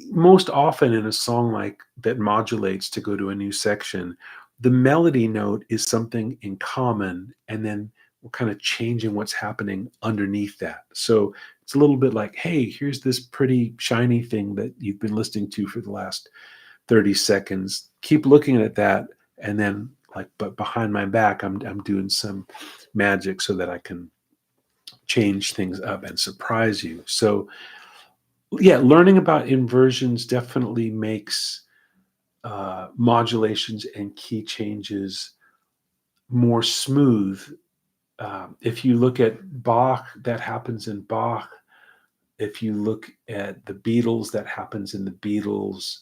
most often in a song like that modulates to go to a new section, the melody note is something in common, and then we're kind of changing what's happening underneath that. So it's a little bit like, hey, here's this pretty shiny thing that you've been listening to for the last 30 seconds. Keep looking at that, and then like, but behind my back, I'm doing some magic so that I can change things up and surprise you. So yeah, learning about inversions definitely makes modulations and key changes more smooth. If you look at Bach, that happens in Bach. If you look at the Beatles, that happens in the Beatles.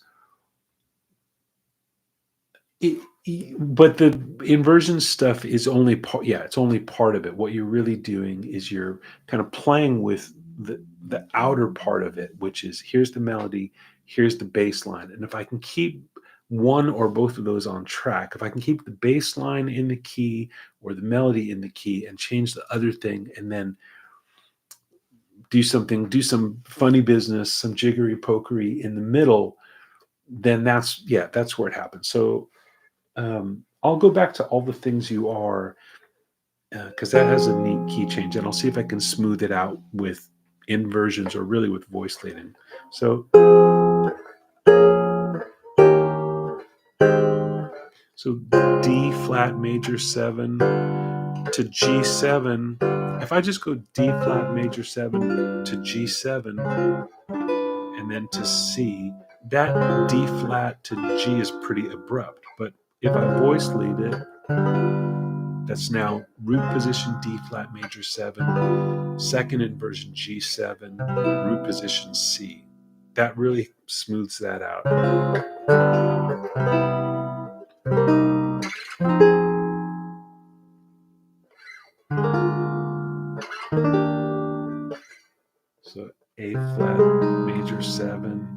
But the inversion stuff is only part. Yeah, it's only part of it. What you're really doing is you're kind of playing with the outer part of it, which is here's the melody, here's the bass line, and if I can keep one or both of those on track, if I can keep the bass line in the key or the melody in the key and change the other thing, and then do some funny business, some jiggery pokery in the middle, then that's where it happens. So I'll go back to all the things you are, because that has a neat key change, and I'll see if I can smooth it out with inversions or really with voice leading. So, so D flat major 7 to G7. If I just go D flat major 7 to G7 and then to C, that D flat to G is pretty abrupt. But if I voice lead it, that's now root position D flat major 7, second inversion G7, root position C. That really smooths that out. So A flat major 7,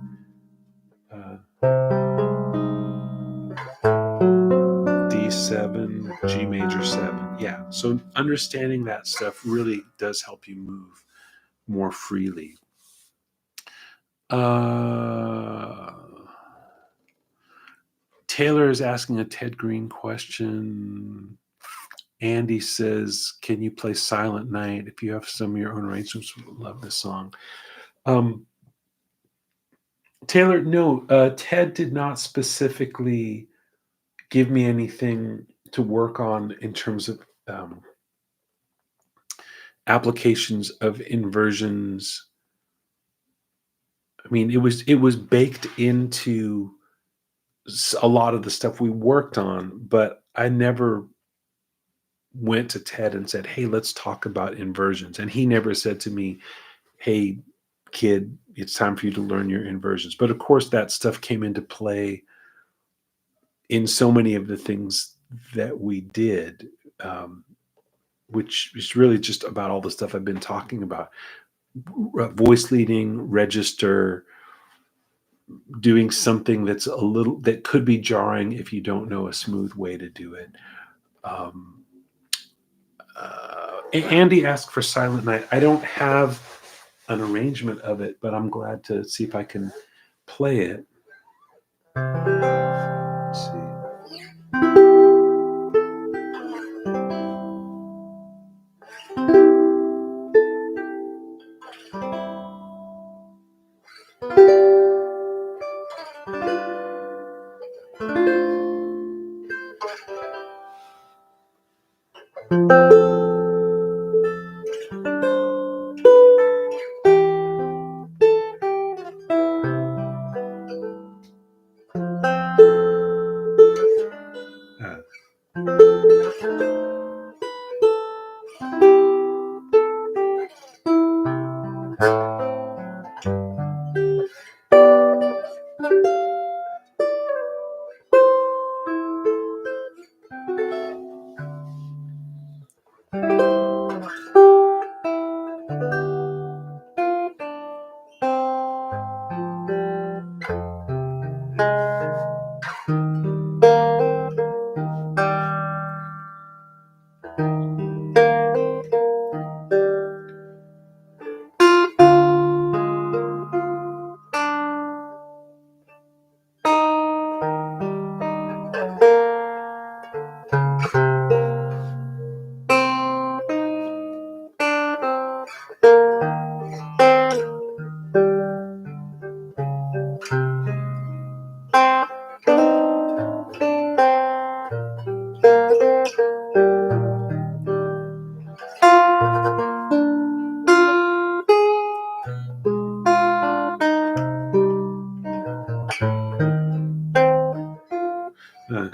D7, G major 7. Yeah. So understanding that stuff really does help you move more freely. Uh, Taylor is asking a Ted Green question. Andy says, "Can you play Silent Night if you have some of your own arrangements? Love this song." Um, Taylor, no, Ted did not specifically give me anything to work on in terms of applications of inversions. I mean, it was baked into a lot of the stuff we worked on, but I never went to Ted and said, "Hey, let's talk about inversions." And he never said to me, "Hey, kid, it's time for you to learn your inversions." But of course, that stuff came into play in so many of the things that we did, which is really just about all the stuff I've been talking about: voice leading, register, doing something that's a little that could be jarring if you don't know a smooth way to do it. Um, Andy asked for Silent Night. I don't have an arrangement of it, but I'm glad to see if I can play it. Let's see. Uh, uh,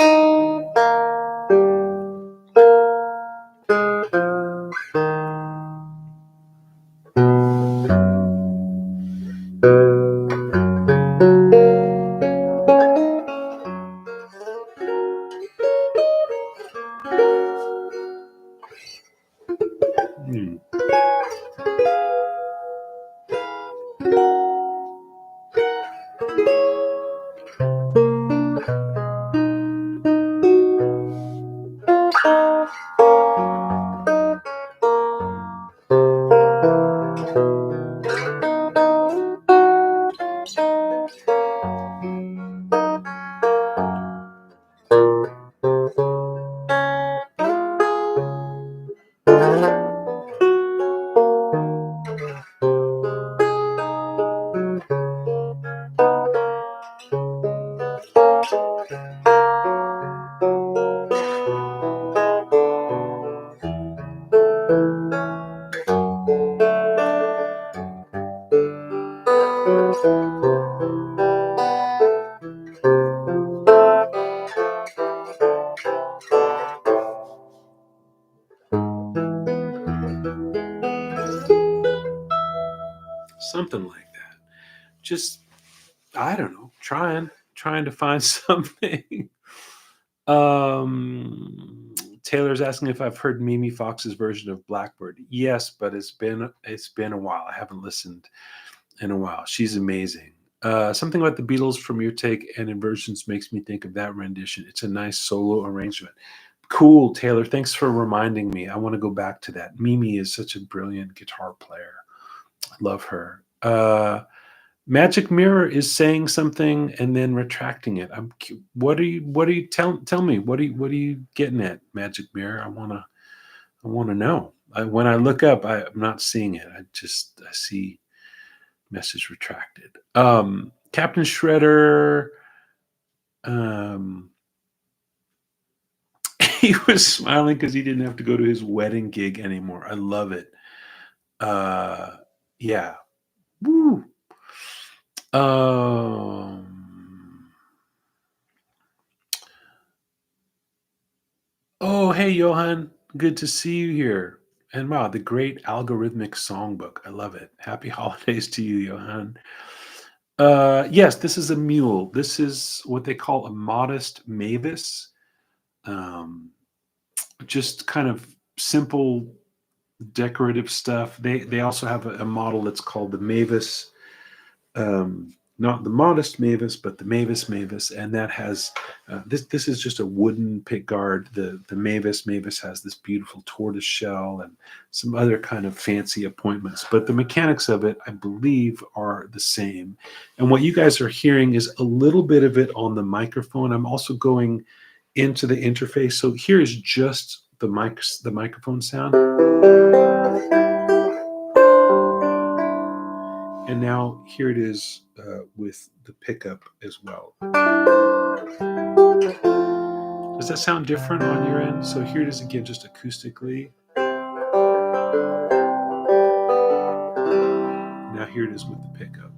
hmm. Something like that. Just, I don't know, trying to find something. Um, Taylor's asking if I've heard Mimi Fox's version of Blackbird. Yes, but it's been a while. I haven't listened in a while. She's amazing. Something about the Beatles from your take and Inversions makes me think of that rendition. It's a nice solo arrangement. Cool, Taylor. Thanks for reminding me. I want to go back to that. Mimi is such a brilliant guitar player. I love her. Magic Mirror is saying something and then retracting it. What are you tell me? What are you getting at, Magic Mirror? I wanna know. When I look up, I'm not seeing it. I see message retracted. Captain Shredder, um, he was smiling because he didn't have to go to his wedding gig anymore. I love it. Yeah. Woo. Um, oh, hey, Johan. Good to see you here. And wow, the great algorithmic songbook. I love it. Happy holidays to you, Johan. Yes, this is a mule. This is what they call a modest mavis. Um, just kind of simple decorative stuff. They also have a model that's called the Mavis, not the modest Mavis, but the Mavis, and that has this is just a wooden pick guard. The Mavis has this beautiful tortoise shell and some other kind of fancy appointments, but the mechanics of it, I believe, are the same. And what you guys are hearing is a little bit of it on the microphone. I'm also going into the interface, so here is just the microphone sound. And now here it is with the pickup as well. Does that sound different on your end? So here it is again, just acoustically. Now here it is with the pickup.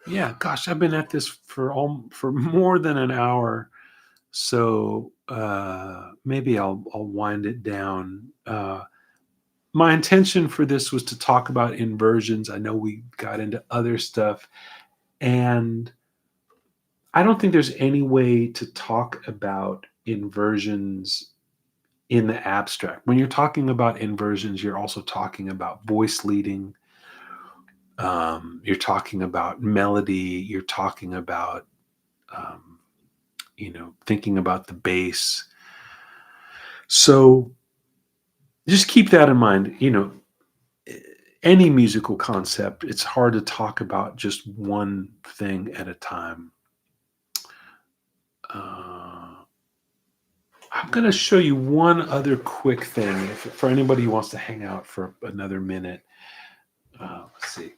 Yeah, gosh, I've been at this for more than an hour, so maybe I'll wind it down. My intention for this was to talk about inversions. I know we got into other stuff, and I don't think there's any way to talk about inversions in the abstract. When you're talking about inversions, you're also talking about voice leading. You're talking about melody. You're talking about, thinking about the bass. So just keep that in mind. Any musical concept, it's hard to talk about just one thing at a time. I'm going to show you one other quick thing for anybody who wants to hang out for another minute. Let's see.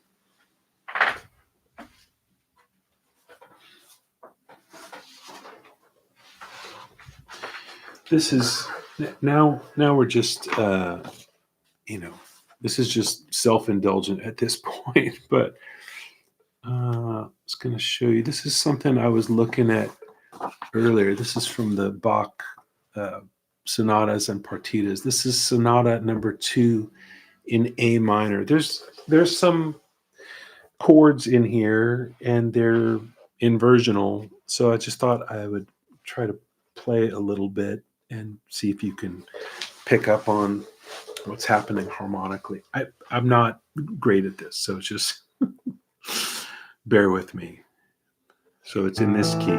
This is now we're just this is just self-indulgent at this point, but I was going to show you. This is something I was looking at earlier. This is from the Bach sonatas and partitas. This is sonata number 2 in A minor. There's some chords in here and they're inversional, so I just thought I would try to play a little bit and see if you can pick up on what's happening harmonically. I'm not great at this, so just bear with me. So it's in this key.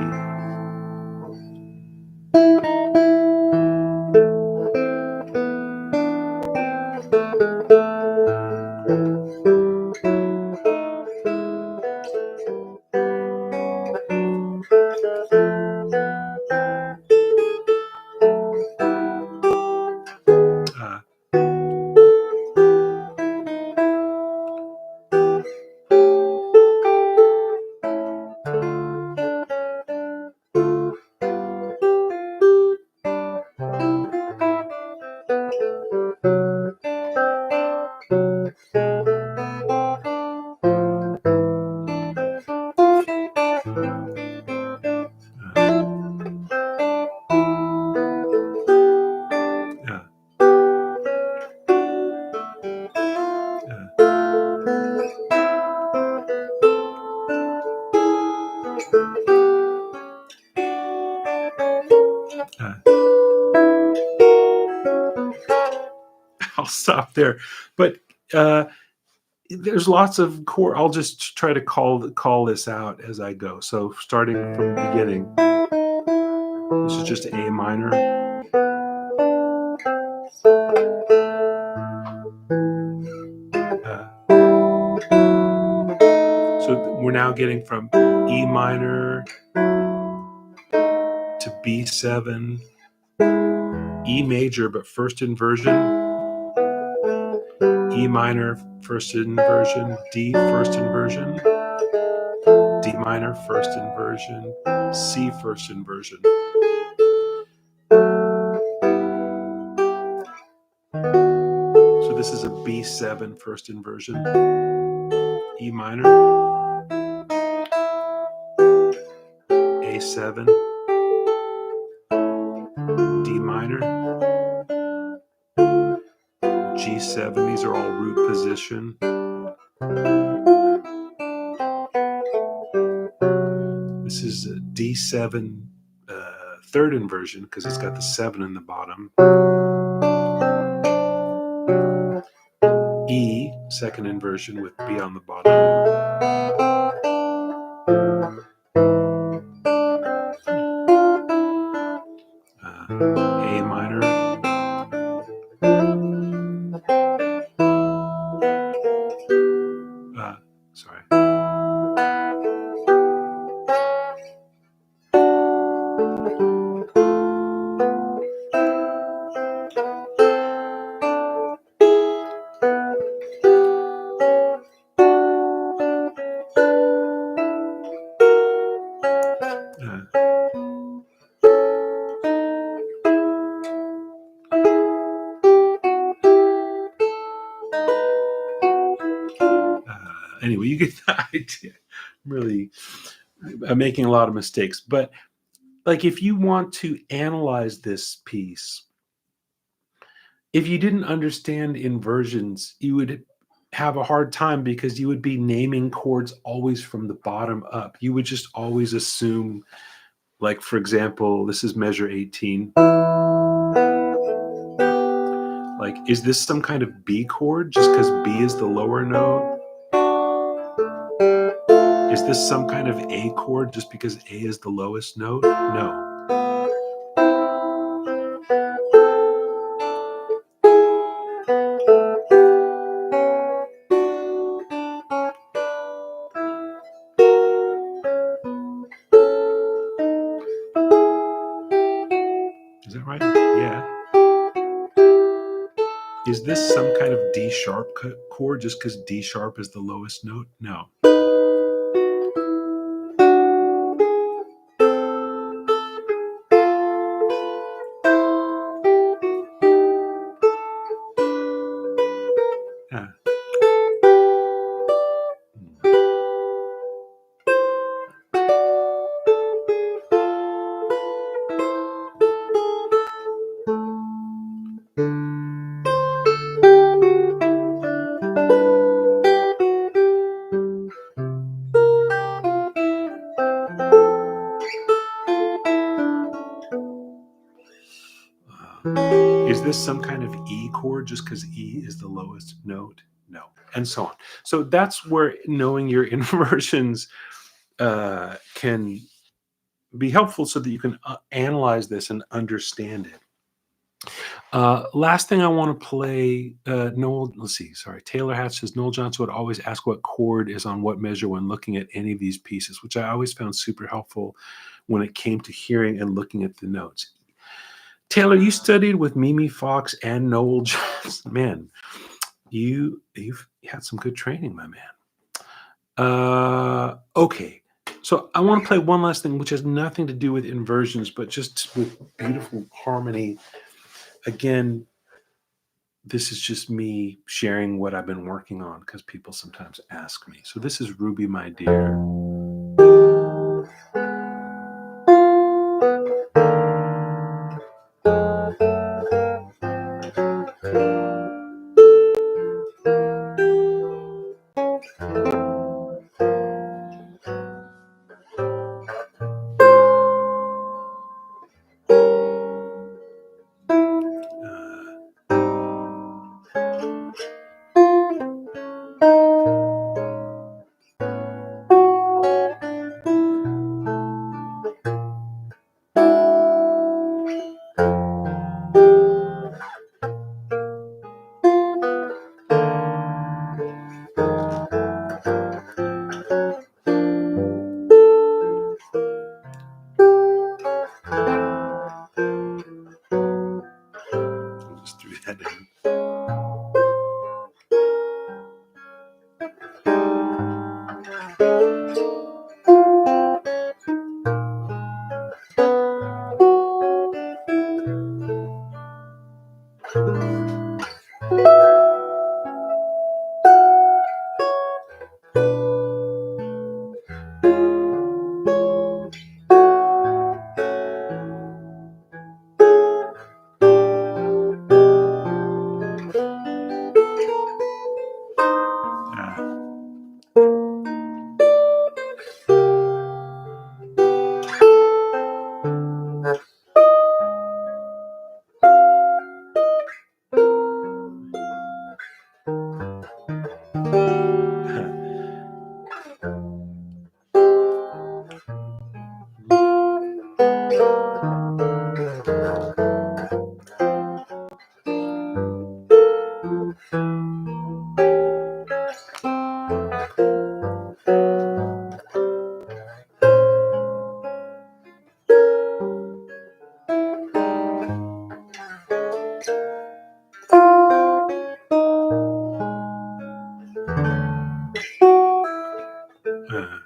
I'll stop there. But there's lots of chord. I'll just try to call this out as I go. So starting from the beginning, this is just A minor. So we're now getting from E minor to B7, E major, but first inversion, E minor, first inversion, D, first inversion, D minor, first inversion, C, first inversion. So this is a B7 first inversion, E minor, A7, D minor, G7. These are all root position. This is a D7 third inversion because it's got the 7 in the bottom. E, second inversion with B on the bottom. A minor. Sorry. Anyway, you get the idea. I'm making a lot of mistakes, but like if you want to analyze this piece, if you didn't understand inversions, you would have a hard time because you would be naming chords always from the bottom up. You would just always assume, like, for example, this is measure 18. Like, is this some kind of B chord just because B is the lower note? Is this some kind of A chord just because A is the lowest note? No. Is that right? Yeah. Is this some kind of D sharp chord just because D sharp is the lowest note? No. Yeah. Is this some kind of E chord just because E is the lowest note? No. And so on. So that's where knowing your inversions can be helpful so that you can analyze this and understand it. Last thing I want to play, Noel, let's see, sorry. Taylor Hatch says, Noel Johnson would always ask what chord is on what measure when looking at any of these pieces, which I always found super helpful when it came to hearing and looking at the notes. Taylor, you studied with Mimi Fox and Noel Johnson. Man, you've had some good training, my man. Okay. So I want to play one last thing, which has nothing to do with inversions, but just with beautiful harmony. Again, this is just me sharing what I've been working on because people sometimes ask me. So this is Ruby, My Dear. Uh,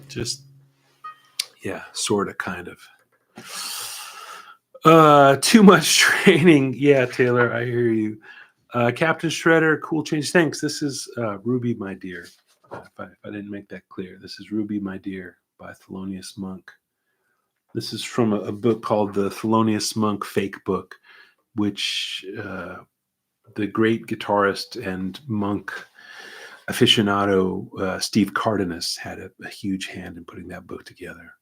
just, yeah, sort of, kind of. Too much training. Yeah, Taylor, I hear you. Captain Shredder, cool change. Thanks. This is Ruby, My Dear. If I didn't make that clear, this is Ruby, My Dear by Thelonious Monk. This is from a book called the Thelonious Monk Fake Book, which the great guitarist and monk aficionado Steve Cardenas had a huge hand in putting that book together.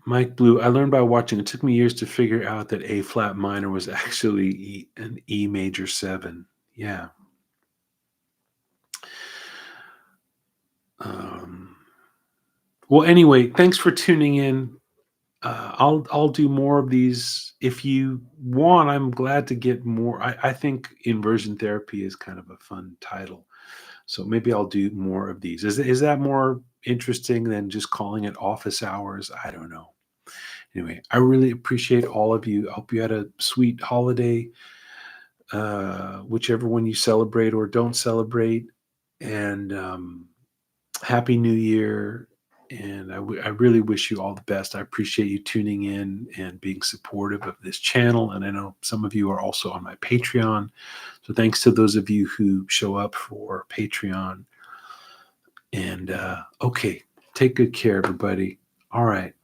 Mike Blue, I learned by watching. It took me years to figure out that A flat minor was actually an E major 7. Yeah. Well, anyway, thanks for tuning in. I'll do more of these if you want. I'm glad to get more. I think inversion therapy is kind of a fun title, so maybe I'll do more of these. Is that more interesting than just calling it office hours? I don't know. Anyway, I really appreciate all of you. I hope you had a sweet holiday, whichever one you celebrate or don't celebrate, and Happy New Year. And I really wish you all the best. I appreciate you tuning in and being supportive of this channel. And I know some of you are also on my Patreon. So thanks to those of you who show up for Patreon. And okay, take good care, everybody. All right.